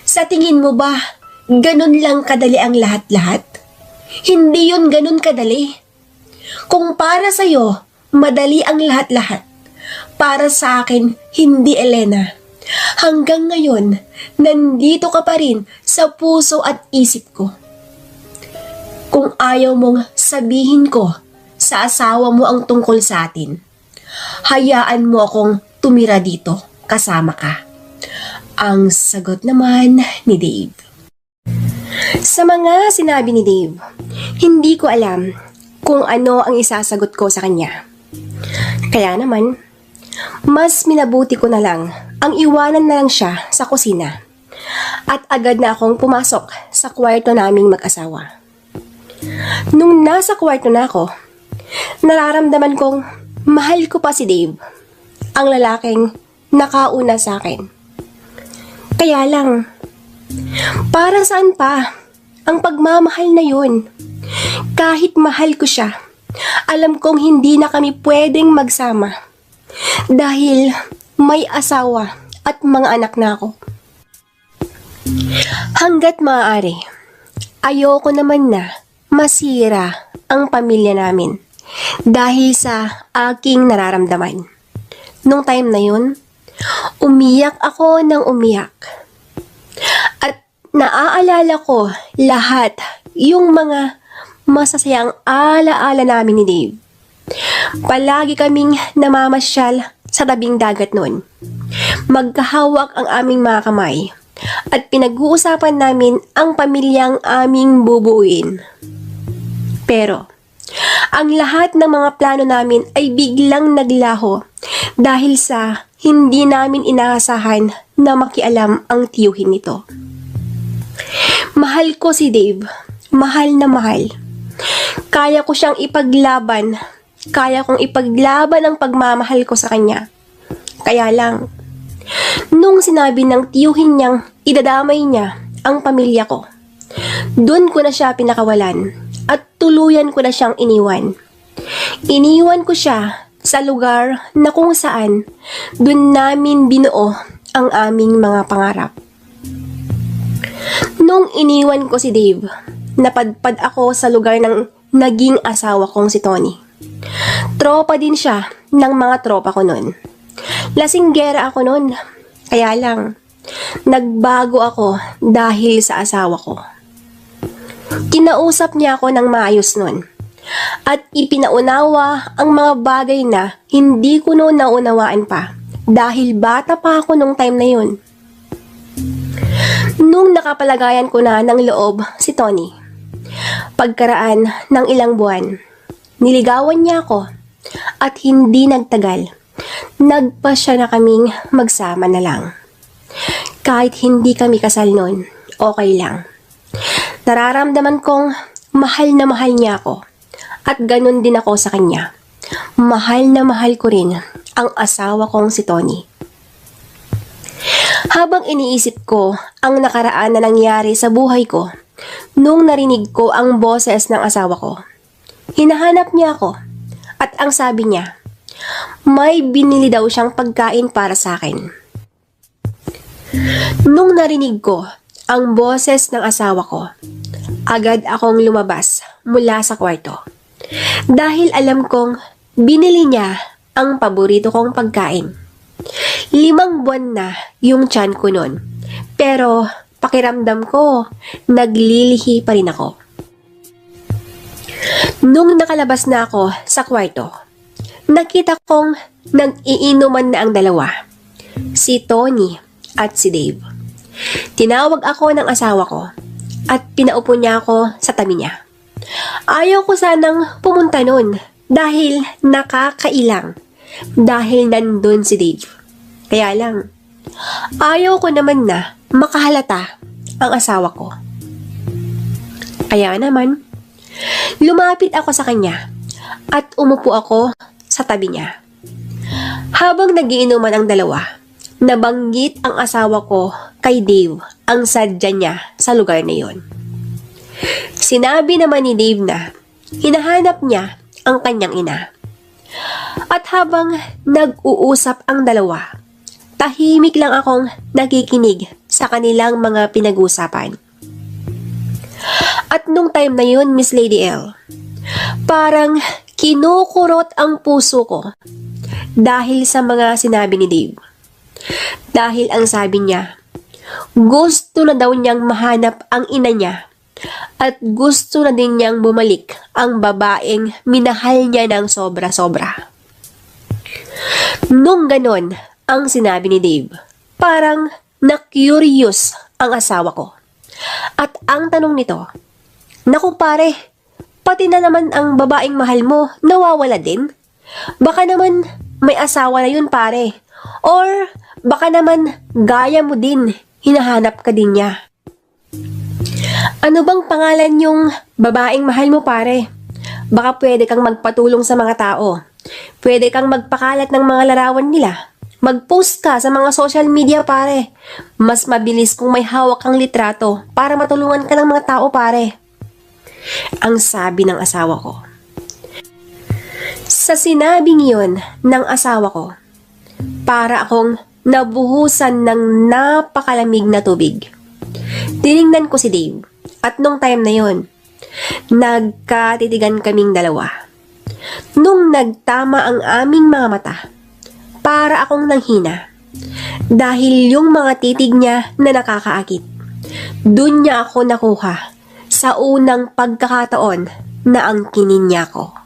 sa tingin mo ba ganun lang kadali ang lahat-lahat? Hindi yun ganun kadali. Kung para sa'yo, madali ang lahat-lahat. Para sa akin, hindi, Elena. Hanggang ngayon, nandito ka pa rin sa puso at isip ko. Kung ayaw mong sabihin ko sa asawa mo ang tungkol sa atin, hayaan mo akong tumira dito kasama ka." Ang sagot naman ni Dave. Sa mga sinabi ni Dave, hindi ko alam kung ano ang isasagot ko sa kanya. Kaya naman, mas minabuti ko na lang ang iwanan na lang siya sa kusina at agad na akong pumasok sa kwarto naming mag-asawa. Nung nasa kwarto na ako, nararamdaman kong mahal ko pa si Dave, ang lalaking nakauna sa akin. Kaya lang, para saan pa ang pagmamahal na yun? Kahit mahal ko siya, alam kong hindi na kami pwedeng magsama dahil may asawa at mga anak na ako. Hanggat maaari, ayoko naman na masira ang pamilya namin dahil sa aking nararamdaman. Nung time na yun, umiyak ako ng umiyak. At naaalala ko lahat yung mga masasayang alaala namin ni Dave. Palagi kaming namamasyal sa tabing dagat noon. Magkahawak ang aming mga kamay at pinag-uusapan namin ang pamilyang aming bubuuin. Pero, ang lahat ng mga plano namin ay biglang naglaho dahil sa hindi namin inaasahan na makialam ang tiyuhin nito. Mahal ko si Dave. Mahal na mahal. Kaya ko siyang ipaglaban. Kaya kong ipaglaban ang pagmamahal ko sa kanya. Kaya lang, nung sinabi ng tiyuhin niyang idadamay niya ang pamilya ko, dun ko na siya pinakawalan at tuluyan ko na siyang iniwan. Iniwan ko siya sa lugar na kung saan dun namin binuo ang aming mga pangarap. Nung iniwan ko si Dave, napadpad ako sa lugar ng naging asawa kong si Tony. Tropa din siya ng mga tropa ko nun. Lasinggera ako nun. Kaya lang, nagbago ako dahil sa asawa ko. Kinausap niya ako ng maayos nun. At ipinaunawa ang mga bagay na hindi ko noon naunawaan pa dahil bata pa ako nung time na yun. Nung nakapalagayan ko na ng loob si Tony, pagkaraan ng ilang buwan, niligawan niya ako at hindi nagtagal, nagpasya na kaming magsama na lang. Kahit hindi kami kasal noon, okay lang. Nararamdaman kong mahal na mahal niya ako at ganun din ako sa kanya. Mahal na mahal ko rin ang asawa kong si Tony. Habang iniisip ko ang nakaraan na nangyari sa buhay ko, nung narinig ko ang boses ng asawa ko, hinahanap niya ako at ang sabi niya, may binili daw siyang pagkain para sa akin. Nung narinig ko ang boses ng asawa ko, agad akong lumabas mula sa kwarto. Dahil alam kong binili niya ang paborito kong pagkain. 5 buwan na yung tiyan ko nun. Pero pakiramdam ko, naglilihi pa rin ako. Nung nakalabas na ako sa kwarto, nakita kong nag-iinuman na ang dalawa. Si Tony at si Dave. Tinawag ako ng asawa ko at pinaupo niya ako sa tabi niya. Ayaw ko sanang pumunta nun dahil nakakailang dahil nandun si Dave. Kaya lang, ayaw ko naman na makahalata ang asawa ko. Kaya naman, lumapit ako sa kanya at umupo ako sa tabi niya. Habang nagiinuman ang dalawa, nabanggit ang asawa ko kay Dave ang sadya niya sa lugar na yon. Sinabi naman ni Dave na hinahanap niya ang kanyang ina. At habang nag-uusap ang dalawa, tahimik lang akong nakikinig sa kanilang mga pinag-usapan. At nung time na yun, Miss Lady L, parang kinukurot ang puso ko dahil sa mga sinabi ni Dave. Dahil ang sabi niya, gusto na daw niyang mahanap ang ina niya at gusto na din niyang bumalik ang babaeng minahal niya ng sobra-sobra. Nung ganon ang sinabi ni Dave, parang na-curious ang asawa ko. At ang tanong nito, naku pare, pati na naman ang babaeng mahal mo nawawala din? Baka naman may asawa na yun pare. Or baka naman gaya mo din, hinahanap ka din niya. Ano bang pangalan yung babaeng mahal mo pare? Baka pwede kang magpatulong sa mga tao. Pwede kang magpakalat ng mga larawan nila. Mag-post ka sa mga social media pare. Mas mabilis kung may hawak kang litrato para matulungan ka ng mga tao pare. Ang sabi ng asawa ko. Sa sinabing yun ng asawa ko, para akong nabuhusan ng napakalamig na tubig. Tiningnan ko si Dave at nung time na yun, nagkatitigan kaming dalawa. Nung nagtama ang aming mga mata, para akong nanghina dahil yung mga titig niya na nakakaakit. Doon niya ako nakuha sa unang pagkakataon na angkinin niya ako.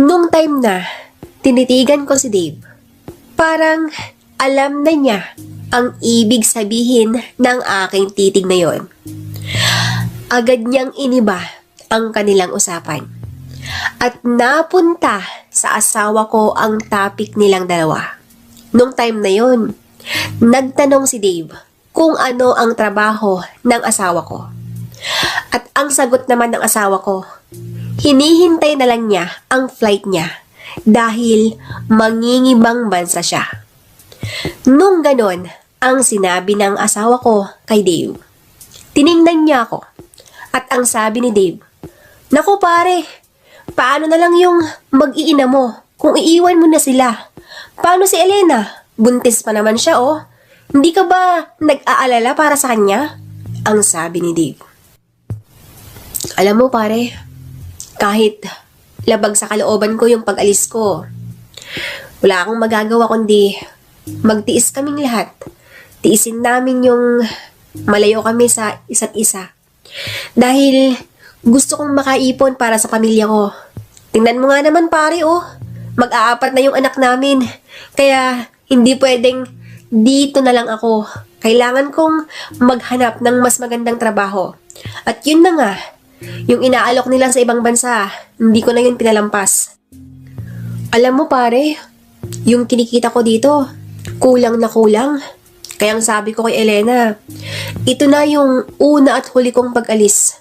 Nung time na tinitigan ko si Dave, parang alam na niya ang ibig sabihin ng aking titig na yon. Agad niyang iniba ang kanilang usapan at napunta sa asawa ko ang topic nilang dalawa. Nung time na yon, nagtanong si Dave kung ano ang trabaho ng asawa ko. At ang sagot naman ng asawa ko, hinihintay na lang niya ang flight niya dahil mangingibang bansa siya. Nung ganon ang sinabi ng asawa ko kay Dave, tiningnan niya ako at ang sabi ni Dave, "Naku pare, paano na lang yung mag-iina mo kung iiwan mo na sila? Paano si Elena? Buntis pa naman siya oh. Hindi ka ba nag-aalala para sa kanya?" Ang sabi ni Dave. Alam mo pare, kahit labag sa kalooban ko yung pag-alis ko, wala akong magagawa kundi magtiis kaming lahat. Tiisin namin yung malayo kami sa isa't isa. Dahil gusto kong makaipon para sa pamilya ko. Tingnan mo nga naman pare oh, mag-aapat na yung anak namin. Kaya hindi pwedeng dito na lang ako. Kailangan kong maghanap ng mas magandang trabaho. At yun na nga, yung inaalok nila sa ibang bansa, hindi ko na yun pinalampas. Alam mo pare, yung kinikita ko dito, kulang na kulang. Kaya ang sabi ko kay Elena, ito na yung una at huli kong pag-alis.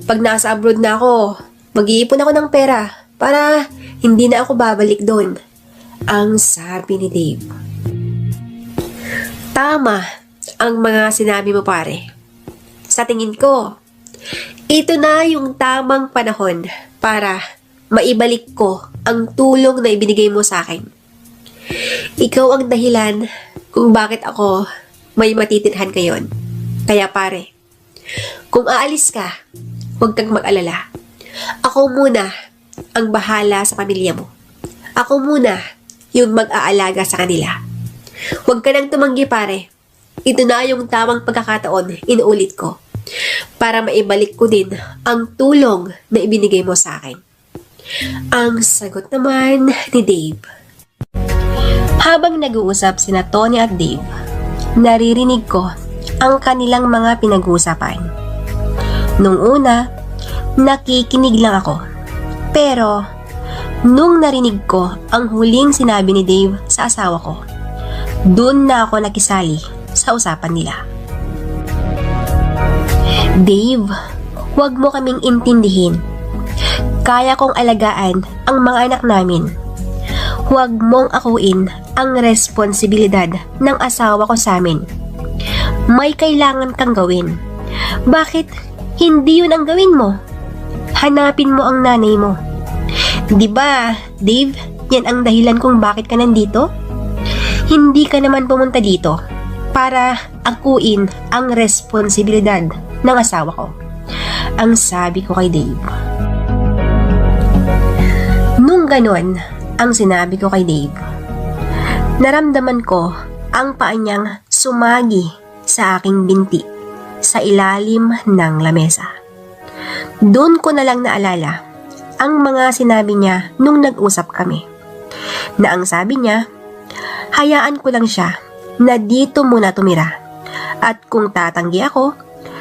Pag nasa abroad na ako, mag-iipon ako ng pera para hindi na ako babalik doon. Ang sabi ni Dave. Tama ang mga sinabi mo pare. Sa tingin ko, ito na yung tamang panahon para maibalik ko ang tulong na ibinigay mo sa akin. Ikaw ang dahilan kung bakit ako may matitirhan ngayon. Kaya pare, kung aalis ka, huwag kang mag-alala. Ako muna ang bahala sa pamilya mo. Ako muna yung mag-aalaga sa kanila. Huwag ka nang tumanggi pare. Ito na yung tamang pagkakataon, inuulit ko, para maibalik ko din ang tulong na ibinigay mo sa akin. Ang sagot naman ni Dave. Habang nag-uusap sina Tony at Dave, naririnig ko ang kanilang mga pinag-uusapan. Nung una, nakikinig lang ako. Pero, nung narinig ko ang huling sinabi ni Dave sa asawa ko, doon na ako nakisali sa usapan nila. Dave, huwag mo kaming intindihin. Kaya kong alagaan ang mga anak namin. Huwag mong akuin ang responsibilidad ng asawa ko sa amin. May kailangan kang gawin. Bakit hindi yun ang gawin mo? Hanapin mo ang nanay mo. Di ba, Dave, yan ang dahilan kung bakit ka nandito? Hindi ka naman pumunta dito para akuin ang responsibilidad ng asawa ko. Ang sabi ko kay Dave. Nung ganon ang sinabi ko kay Dave, naramdaman ko ang paa niyang sumagi sa aking binti sa ilalim ng lamesa. Doon ko na lang naalala ang mga sinabi niya nung nag-usap kami. Na ang sabi niya, hayaan ko lang siya na dito muna tumira. At kung tatanggi ako,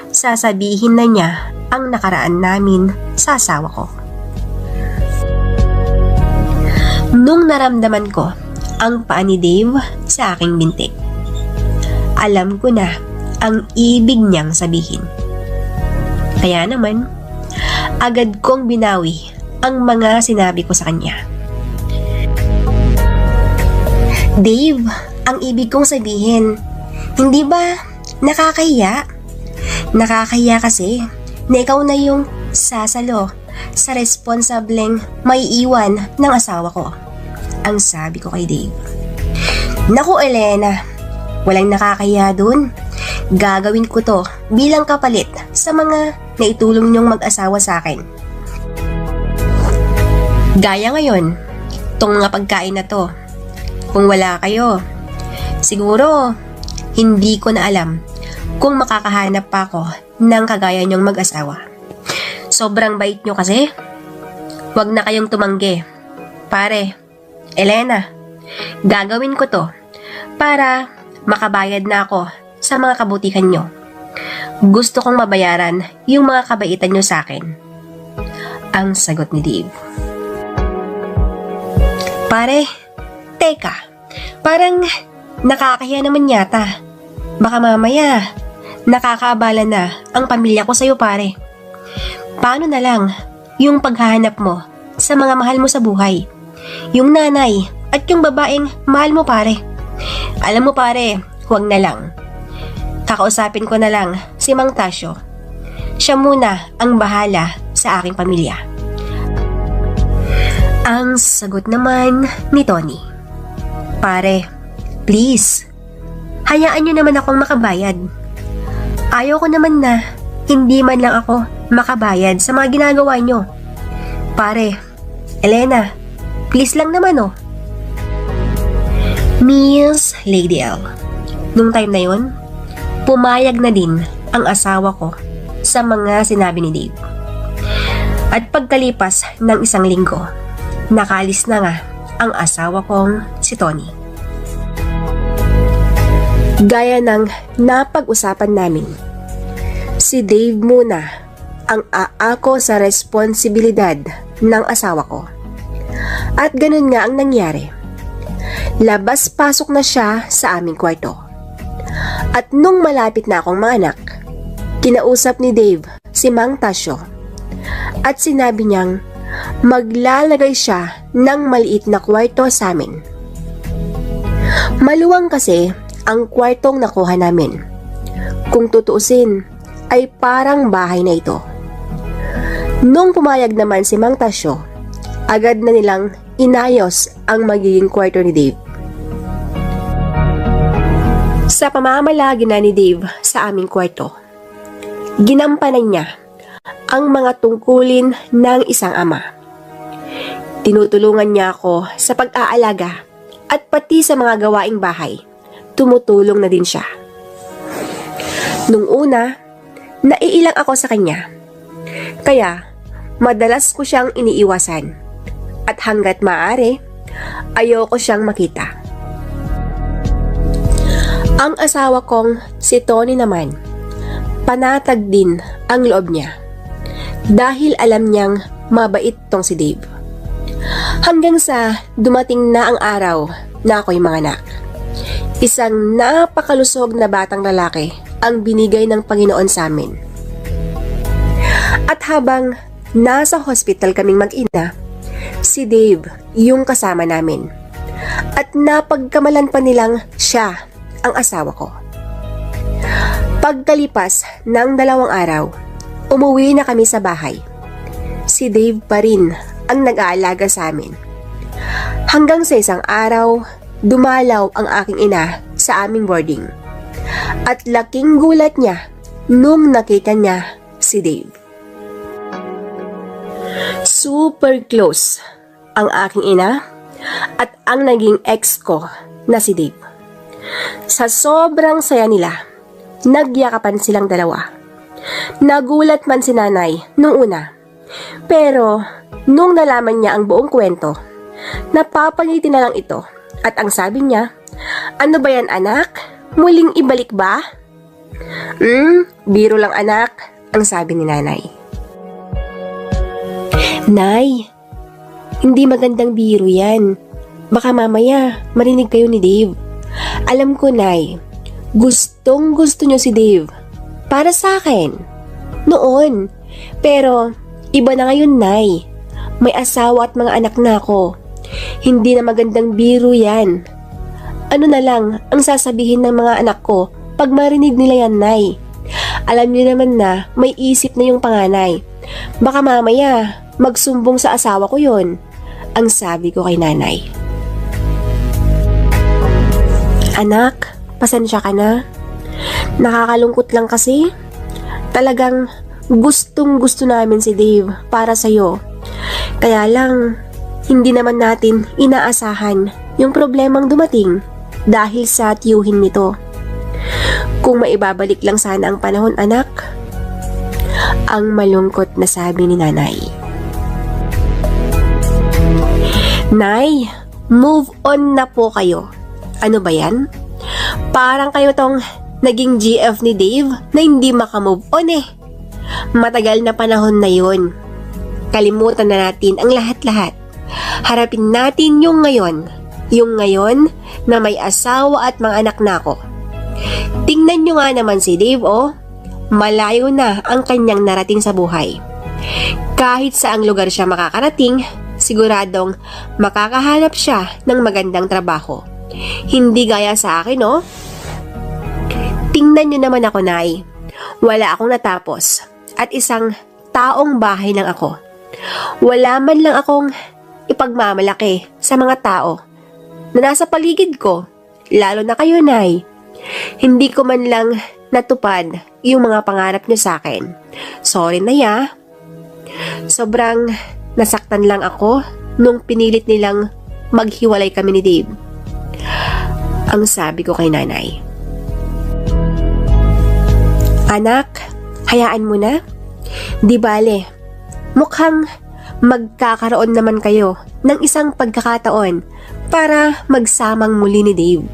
sasabihin na niya ang nakaraan namin sa asawa ko. Nung naramdaman ko ang paa ni Dave sa aking binti, alam ko na ang ibig niyang sabihin. Kaya naman, agad kong binawi ang mga sinabi ko sa kanya. Dave, ang ibig kong sabihin, hindi ba nakakahiya? Nakakahiya kasi na ikaw na yung sasalo sa responsableng may iwan ng asawa ko. Ang sabi ko kay Dave. Naku Elena, walang nakakahiya dun. Gagawin ko to bilang kapalit sa mga naitulong niyong mag-asawa sa akin. Gaya ngayon, tong mga pagkain na to. Kung wala kayo, siguro hindi ko na alam kung makakahanap pa ako ng kagaya niyong mag-asawa. Sobrang bait niyo kasi. Huwag na kayong tumanggi. Pare, Elena, gagawin ko to para makabayad na ako sa mga kabutihan nyo. Gusto kong mabayaran yung mga kabaitan nyo sa akin. Ang sagot ni Dave. Pare, teka, parang nakakahiya naman yata. Baka mamaya, nakakaabala na ang pamilya ko sa'yo pare. Paano na lang yung paghahanap mo sa mga mahal mo sa buhay? Yung nanay at yung babaeng mahal mo pare. Alam mo pare, huwag na lang. Kakausapin ko na lang si Mang Tasyo. Siya muna ang bahala sa aking pamilya. Ang sagot naman ni Tony. Pare, please, hayaan nyo naman akong makabayad. Ayaw ko naman na hindi man lang ako makabayad sa mga ginagawa nyo. Pare, Elena, please lang naman oh. Miss Lady L, nung time na yun, pumayag na din ang asawa ko sa mga sinabi ni Dave. At pagkalipas ng isang linggo, nakalis na nga ang asawa kong si Tony. Gaya ng napag-usapan namin, si Dave muna ang aako sa responsibilidad ng asawa ko. At ganun nga ang nangyari. Labas-pasok na siya sa aming kwarto. At nung malapit na akong maanak, kinausap ni Dave si Mang Tasyo at sinabi niyang maglalagay siya ng maliit na kwarto sa amin. Maluwang kasi ang kwartong nakuha namin. Kung tutuusin, ay parang bahay na ito. Nung pumayag naman si Mang Tasyo, agad na nilang inayos ang magiging kwarto ni Dave. Sa pamamalagi na ni Dave sa aming kwarto, ginampanan niya ang mga tungkulin ng isang ama. Tinutulungan niya ako sa pag-aalaga at pati sa mga gawaing bahay, tumutulong na din siya. Nung una, naiilang ako sa kanya. Kaya, madalas ko siyang iniiwasan. At hanggat maaari, ayoko siyang makita. Ang asawa kong si Tony naman, panatag din ang loob niya. Dahil alam niyang mabait tong si Dave. Hanggang sa dumating na ang araw na ako'y manganak. Isang napakalusog na batang lalaki ang binigay ng Panginoon sa amin. At habang nasa hospital kaming mag-ina, si Dave yung kasama namin. At napagkamalan pa nilang siya ang asawa ko. Pagkalipas ng 2 araw, umuwi na kami sa bahay. Si Dave pa rin ang nag-aalaga sa amin. Hanggang sa isang araw, dumalaw ang aking ina sa aming boarding. At laking gulat niya nung nakita niya si Dave. Super close ang aking ina at ang naging ex ko na si Dave. Sa sobrang saya nila, nagyakapan silang dalawa. Nagulat man si nanay nung una. Pero nung nalaman niya ang buong kwento, napapangiti na lang ito. At ang sabi niya, "Ano ba yan anak? Muling ibalik ba?" Biro lang anak, ang sabi ni nanay. "Nay, hindi magandang biro yan. Baka mamaya marinig kayo ni Dave. Alam ko, Nay, gustong gusto niyo si Dave. Para sa akin. Noon. Pero, iba na ngayon, Nay. May asawa at mga anak na ako. Hindi na magandang biro yan. Ano na lang ang sasabihin ng mga anak ko pag marinig nila yan, Nay? Alam niyo naman na may isip na yung panganay. Baka mamaya, magsumbong sa asawa ko yon, ang sabi ko kay nanay. Anak, pasensya ka na. Nakakalungkot lang kasi. Talagang gustong gusto namin si Dave para sa'yo. Kaya lang, hindi naman natin inaasahan yung problemang dumating dahil sa tiyuhin nito. Kung maibabalik lang sana ang panahon, anak, ang malungkot na sabi ni nanay. Nay, move on na po kayo. Ano ba yan? Parang kayo tong naging GF ni Dave na hindi makamove on eh. Matagal na panahon na yun. Kalimutan na natin ang lahat-lahat. Harapin natin yung ngayon. Yung ngayon na may asawa at mga anak na ako. Tingnan nyo nga naman si Dave, oh. Malayo na ang kanyang narating sa buhay. Kahit saang lugar siya makakarating, siguradong makakahanap siya ng magandang trabaho. Hindi gaya sa akin, oh. Tingnan nyo naman ako, Nay. Wala akong natapos at isang taong bahay lang ako. Wala man lang akong ipagmamalaki sa mga tao na nasa paligid ko, lalo na kayo, Nay. Hindi ko man lang natupad yung mga pangarap nyo sa akin. Sorry na ya. Sobrang nasaktan lang ako nung pinilit nilang maghiwalay kami ni Dave. Ang sabi ko kay nanay. Anak, hayaan mo na. Di bale, mukhang magkakaroon naman kayo ng isang pagkakataon para magsamang muli ni Dave.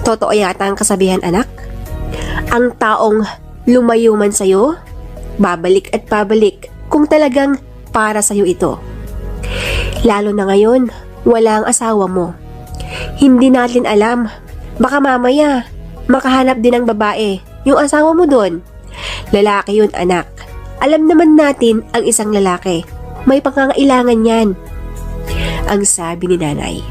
Totoo yata ang kasabihan, anak. Ang taong lumayo man sa'yo, babalik at babalik kung talagang para sa'yo ito. Lalo na ngayon, wala ang asawa mo. Hindi natin alam, baka mamaya makahanap din ng babae yung asawa mo doon. Lalaki yun, anak. Alam naman natin ang isang lalaki. May pangangailangan yan. Ang sabi ni nanay.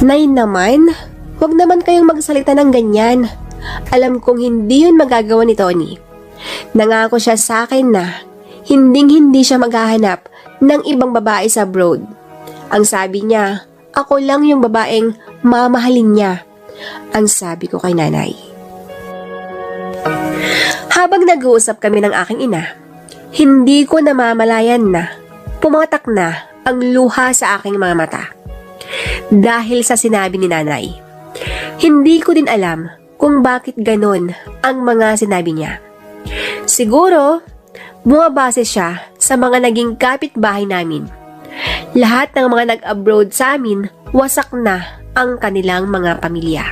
Nay naman, huwag naman kayong magsalita ng ganyan. Alam kong hindi yun magagawa ni Tony. Nangako siya sa akin na hindi siya maghahanap ng ibang babae sa abroad. Ang sabi niya, ako lang yung babaeng mamahalin niya. Ang sabi ko kay nanay. Habang nag-uusap kami ng aking ina, hindi ko namamalayan na pumatak na ang luha sa aking mga mata. Dahil sa sinabi ni nanay, hindi ko din alam kung bakit ganon ang mga sinabi niya. Siguro, bumabase siya sa mga naging kapitbahay namin. Lahat ng mga nag-abroad sa amin, wasak na ang kanilang mga pamilya.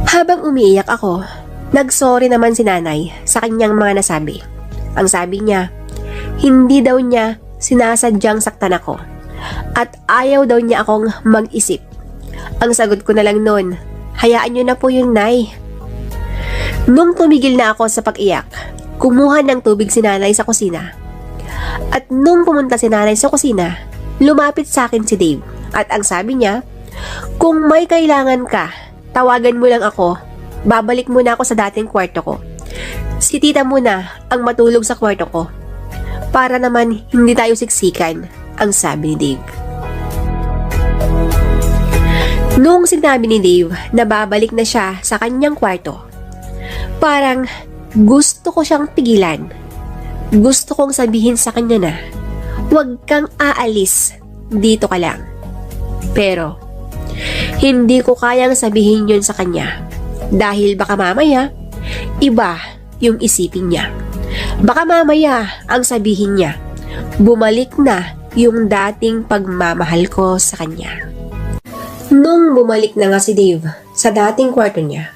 Habang umiiyak ako, nagsorry naman si nanay sa kanyang mga nasabi. Ang sabi niya, hindi daw niya sinasadyang saktan ako at ayaw daw niya akong mag-isip. Ang sagot ko na lang noon, hayaan niyo na po yun, Nay. Nung tumigil na ako sa pag-iyak, kumuha ng tubig si nanay sa kusina. At nung pumunta si nanay sa kusina, lumapit sa akin si Dave at ang sabi niya, kung may kailangan ka, tawagan mo lang ako. Babalik muna ako sa dating kwarto ko. Si tita muna ang matulog sa kwarto ko. Para naman hindi tayo siksikan, ang sabi ni Dave. Nung sinabi ni Dave na babalik na siya sa kanyang kwarto, parang gusto ko siyang pigilan. Gusto kong sabihin sa kanya na, huwag kang aalis, dito ka lang. Pero, hindi ko kayang sabihin yun sa kanya. Dahil baka mamaya, iba yung isipin niya. Baka mamaya ang sabihin niya, bumalik na yung dating pagmamahal ko sa kanya. Nung bumalik na nga si Dave sa dating kwarto niya,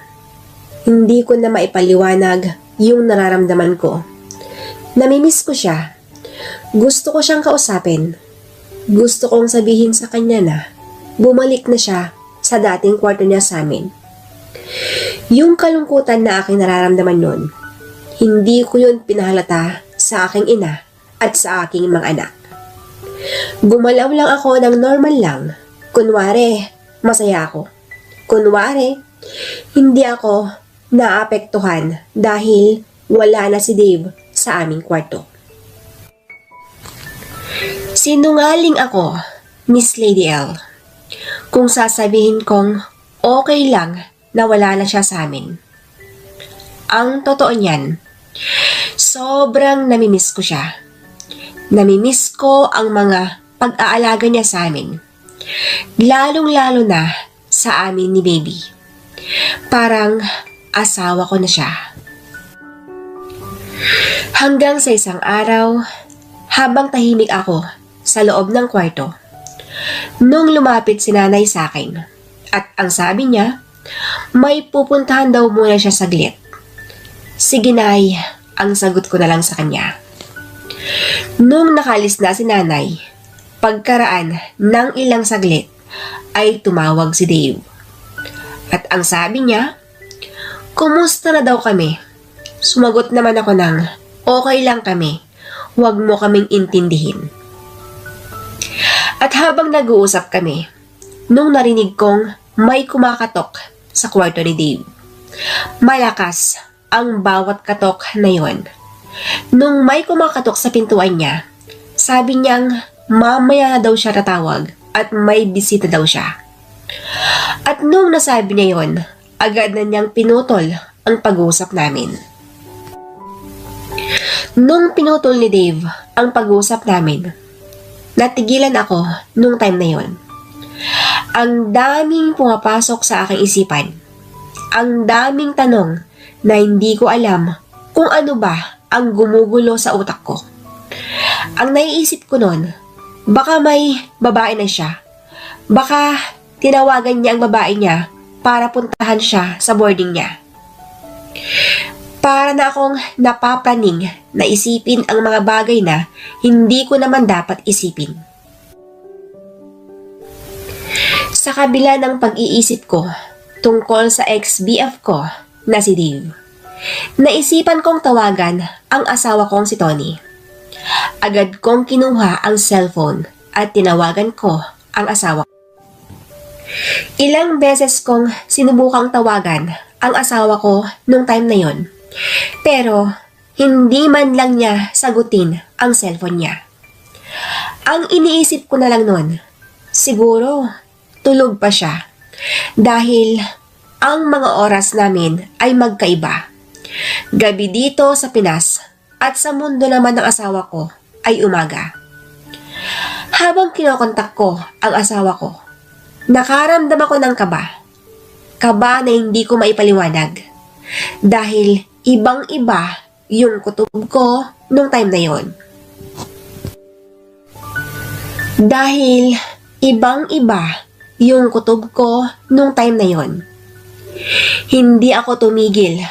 hindi ko na maipaliwanag yung nararamdaman ko. Namimiss ko siya. Gusto ko siyang kausapin. Gusto kong sabihin sa kanya na bumalik na siya sa dating kwarto niya sa amin. Yung kalungkutan na aking nararamdaman noon, hindi ko yun pinahalata sa aking ina at sa aking mga anak. Gumalaw lang ako ng normal lang. Kunwari, masaya ako. Kunwari, hindi ako naapektuhan dahil wala na si Dave sa aming kwarto. Sinungaling ako, Miss Lady L, kung sasabihin kong okay lang na wala na siya sa amin. Ang totoo niyan, sobrang namimiss ko siya. Namimiss ko ang mga pag-aalaga niya sa amin. Lalong-lalo na sa amin ni Baby. Parang asawa ko na siya. Hanggang sa isang araw, habang tahimik ako sa loob ng kwarto, nung lumapit si nanay sa akin at ang sabi niya, may pupuntahan daw muna siya saglit. Sige nay, ang sagot ko na lang sa kanya. Nung nakalis na si nanay, pagkaraan ng ilang saglit ay tumawag si Dave. At ang sabi niya, kumusta na daw kami? Sumagot naman ako ng, okay lang kami, huwag mo kaming intindihin. At habang nag-uusap kami, nung narinig kong may kumakatok sa kwarto ni Dave, malakas ang bawat katok na yon. Nung may kumakatok sa pintuan niya, sabi niyang mamaya na daw siya tatawag at may bisita daw siya. At nung nasabi niya yon, agad na niyang pinutol ang pag-uusap namin. Nung pinutol ni Dave ang pag-uusap namin, natigilan ako nung time na yon. Ang daming pumapasok sa aking isipan. Ang daming tanong na hindi ko alam kung ano ba ang gumugulo sa utak ko. Ang naiisip ko noon, baka may babae na siya. Baka tinawagan niya ang babae niya para puntahan siya sa boarding niya. Para na akong napapraning na isipin ang mga bagay na hindi ko naman dapat isipin. Sa kabila ng pag-iisip ko tungkol sa ex-BF ko na si Dave, naisipan kong tawagan ang asawa kong si Tony. Agad kong kinuha ang cellphone at tinawagan ko ang asawa ko. Ilang beses kong sinubukang tawagan ang asawa ko nung time na yon, pero hindi man lang niya sagutin ang cellphone niya. Ang iniisip ko na lang nun, siguro tulog pa siya dahil ang mga oras namin ay magkaiba. Gabi dito sa Pinas at sa mundo naman ng asawa ko ay umaga. Habang kinokontak ko ang asawa ko, nakaramdam ako ng kaba. Kaba na hindi ko maipaliwanag dahil ibang-iba yung kutob ko nung time na yon. Dahil ibang-iba yung kutob ko nung time na yon. Hindi ako tumigil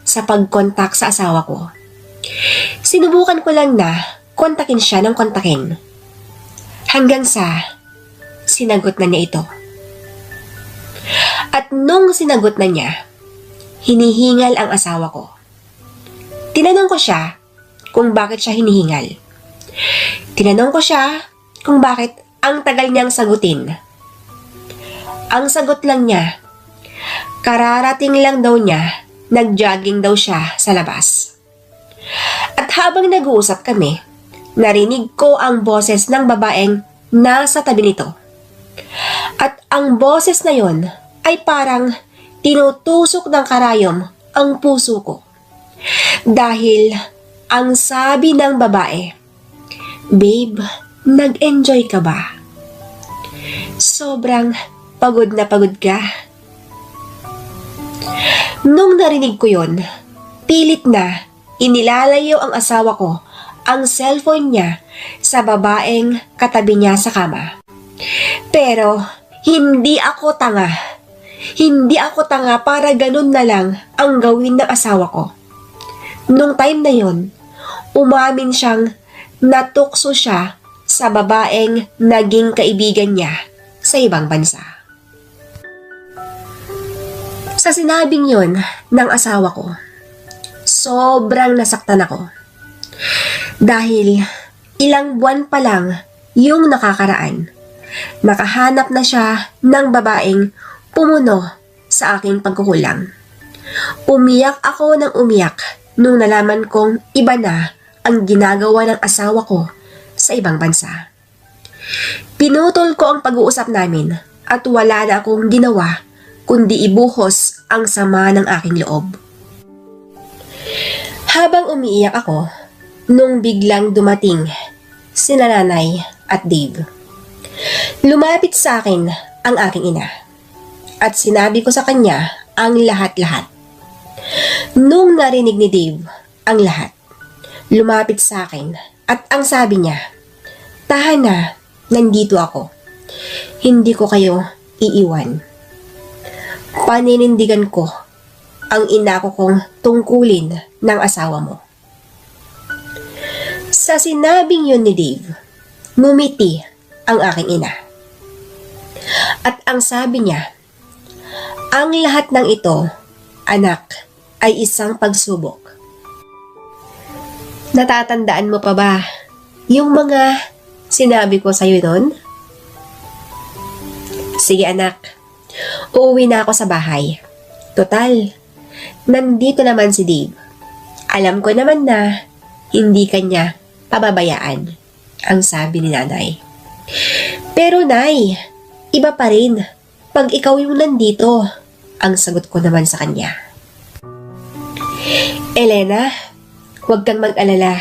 sa pag-contact sa asawa ko. Sinubukan ko lang na kontakin siya ng kontakin. Hanggang sa sinagot na niya ito. At nung sinagot na niya, hinihingal ang asawa ko. Tinanong ko siya kung bakit siya hinihingal. Tinanong ko siya kung bakit ang tagal niyang sagutin. Ang sagot lang niya, kararating lang daw niya, nag-jogging daw siya sa labas. At habang nag-uusap kami, narinig ko ang boses ng babaeng nasa tabi nito. At ang boses na yon ay parang tinutusok ng karayom ang puso ko. Dahil ang sabi ng babae, "Babe, nag-enjoy ka ba? Sobrang pagod na pagod ka." Nung narinig ko yon, pilit na inilalayo ang asawa ko ang cellphone niya sa babaeng katabi niya sa kama. Pero hindi ako tanga. Hindi ako tanga para ganun na lang ang gawin ng asawa ko. Nung time na yon, umamin siyang natukso siya sa babaeng naging kaibigan niya sa ibang bansa. Sa sinabing yon ng asawa ko, sobrang nasaktan ako. Dahil ilang buwan pa lang yung nakakaraan, nakahanap na siya ng babaeng pumuno sa aking pagkukulang. Umiyak ako ng umiyak nung nalaman kong iba na ang ginagawa ng asawa ko sa ibang bansa. Pinutol ko ang pag-uusap namin at wala na akong ginawa kundi ibuhos ang sama ng aking loob. Habang umiiyak ako, nung biglang dumating sina Nanay at Dave. Lumapit sa akin ang aking ina at sinabi ko sa kanya ang lahat-lahat. Nung narinig ni Dave ang lahat, lumapit sa akin at ang sabi niya, "Tahan na, nandito ako. Hindi ko kayo iiwan." Paninindigan ko ang ina ko kong tungkulin ng asawa mo. Sa sinabing yun ni Dave, ngumiti ang aking ina. At ang sabi niya, "Ang lahat ng ito, anak, ay isang pagsubok." Natatandaan mo pa ba yung mga sinabi ko sa'yo noon? Sige anak, uuwi na ako sa bahay. Total, nandito naman si Dave. Alam ko naman na hindi kanya pababayaan, ang sabi ni Nanay. Pero Nay, iba pa rin pag ikaw yung nandito, ang sagot ko naman sa kanya. Elena, huwag kang mag-alala.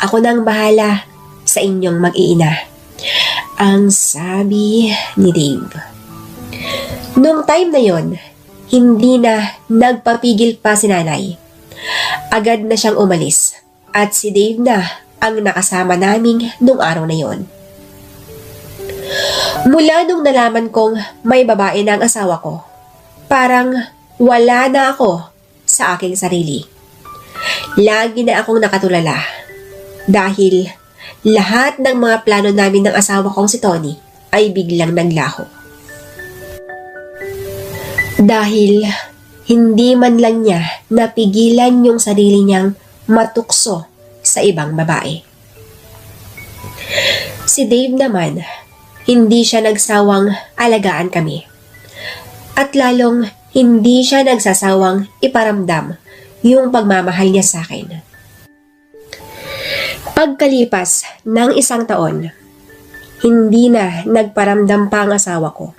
Ako nang bahala sa inyong mag-iina, ang sabi ni Dave. Nung time na yon, hindi na nagpapigil pa si Nanay. Agad na siyang umalis at si Dave na ang nakasama naming nung araw na yon. Mula nung nalaman kong may babae na ang asawa ko, parang wala na ako sa aking sarili. Lagi na akong nakatulala dahil lahat ng mga plano namin ng asawa kong si Tony ay biglang naglaho. Dahil hindi man lang niya napigilan yung sarili niyang matukso sa ibang babae. Si Dave naman, hindi siya nagsawang alagaan kami. At lalong hindi siya nagsasawang iparamdam yung pagmamahal niya sa akin. Pagkalipas ng 1 taon, hindi na nagparamdam pa ang asawa ko.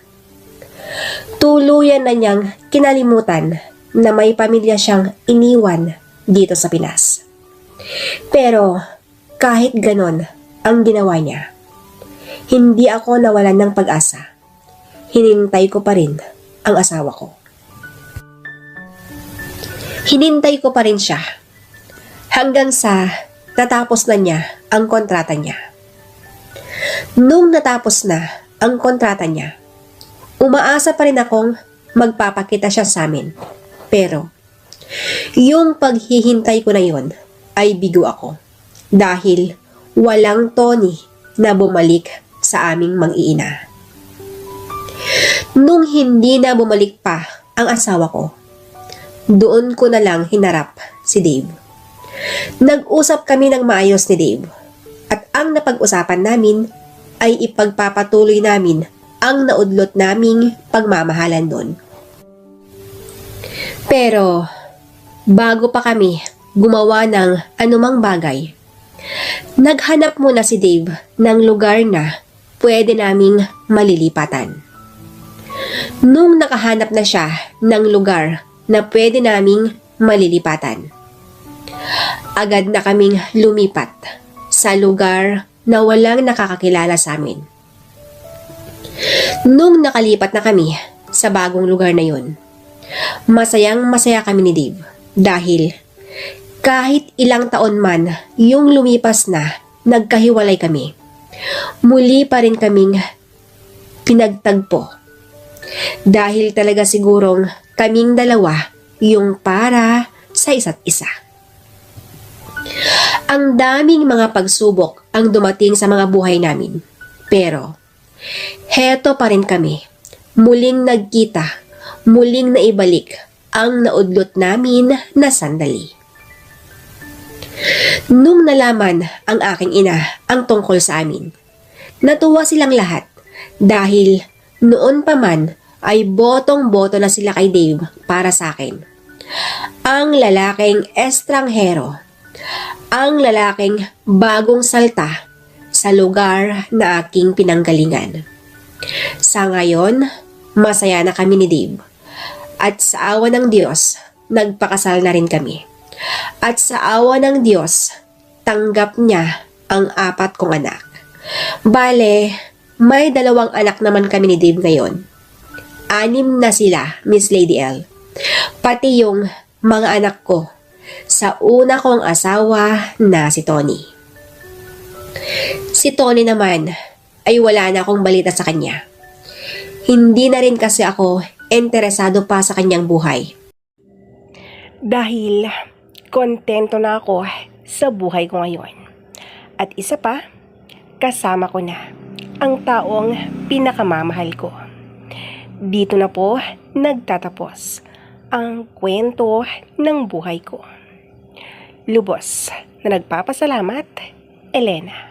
Tuluyan na niyang kinalimutan na may pamilya siyang iniwan dito sa Pinas. Pero kahit ganon ang ginawa niya, hindi ako nawalan ng pag-asa. Hinintay ko pa rin ang asawa ko. Hinintay ko pa rin siya hanggang sa natapos na niya ang kontrata niya. Nung natapos na ang kontrata niya, umaasa pa rin akong magpapakita siya sa amin. Pero, yung paghihintay ko na yon ay bigo ako dahil walang Tony na bumalik sa aming mag-iina. Nung hindi na bumalik pa ang asawa ko, doon ko na lang hinarap si Dave. Nag-usap kami ng maayos ni Dave at ang napag-usapan namin ay ipagpapatuloy namin ang naudlot naming pagmamahalan doon. Pero, bago pa kami gumawa ng anumang bagay, naghanap muna si Dave ng lugar na pwede naming malilipatan. Nung nakahanap na siya ng lugar na pwede naming malilipatan, agad na kaming lumipat sa lugar na walang nakakakilala sa amin. Nung nakalipat na kami sa bagong lugar na yun, masayang masaya kami ni Dave dahil kahit ilang taon man yung lumipas na nagkahiwalay kami, muli pa rin kaming pinagtagpo. Dahil talaga sigurong kaming dalawa yung para sa isa't isa. Ang daming mga pagsubok ang dumating sa mga buhay namin. Pero, heto pa rin kami. Muling nagkita, muling naibalik ang naudlot namin na sandali. Nung nalaman ang aking ina ang tungkol sa amin, natuwa silang lahat dahil noon pa man ay botong-boto na sila kay Dave para sa akin. Ang lalaking estranghero. Ang lalaking bagong salta sa lugar na aking pinanggalingan. Sa ngayon, masaya na kami ni Dave. At sa awa ng Diyos, nagpakasal na rin kami. At sa awa ng Diyos, tanggap niya ang 4 kong anak. Bale, may 2 anak naman kami ni Dave ngayon. 6 na sila, Miss Lady L. Pati yung mga anak ko sa una kong asawa na si Tony. Si Tony naman ay wala na akong balita sa kanya. Hindi na rin kasi ako interesado pa sa kanyang buhay. Dahil kontento na ako sa buhay ko ngayon. At isa pa, kasama ko na ang taong pinakamamahal ko. Dito na po nagtatapos ang kwento ng buhay ko. Lubos na nagpapasalamat, Elena.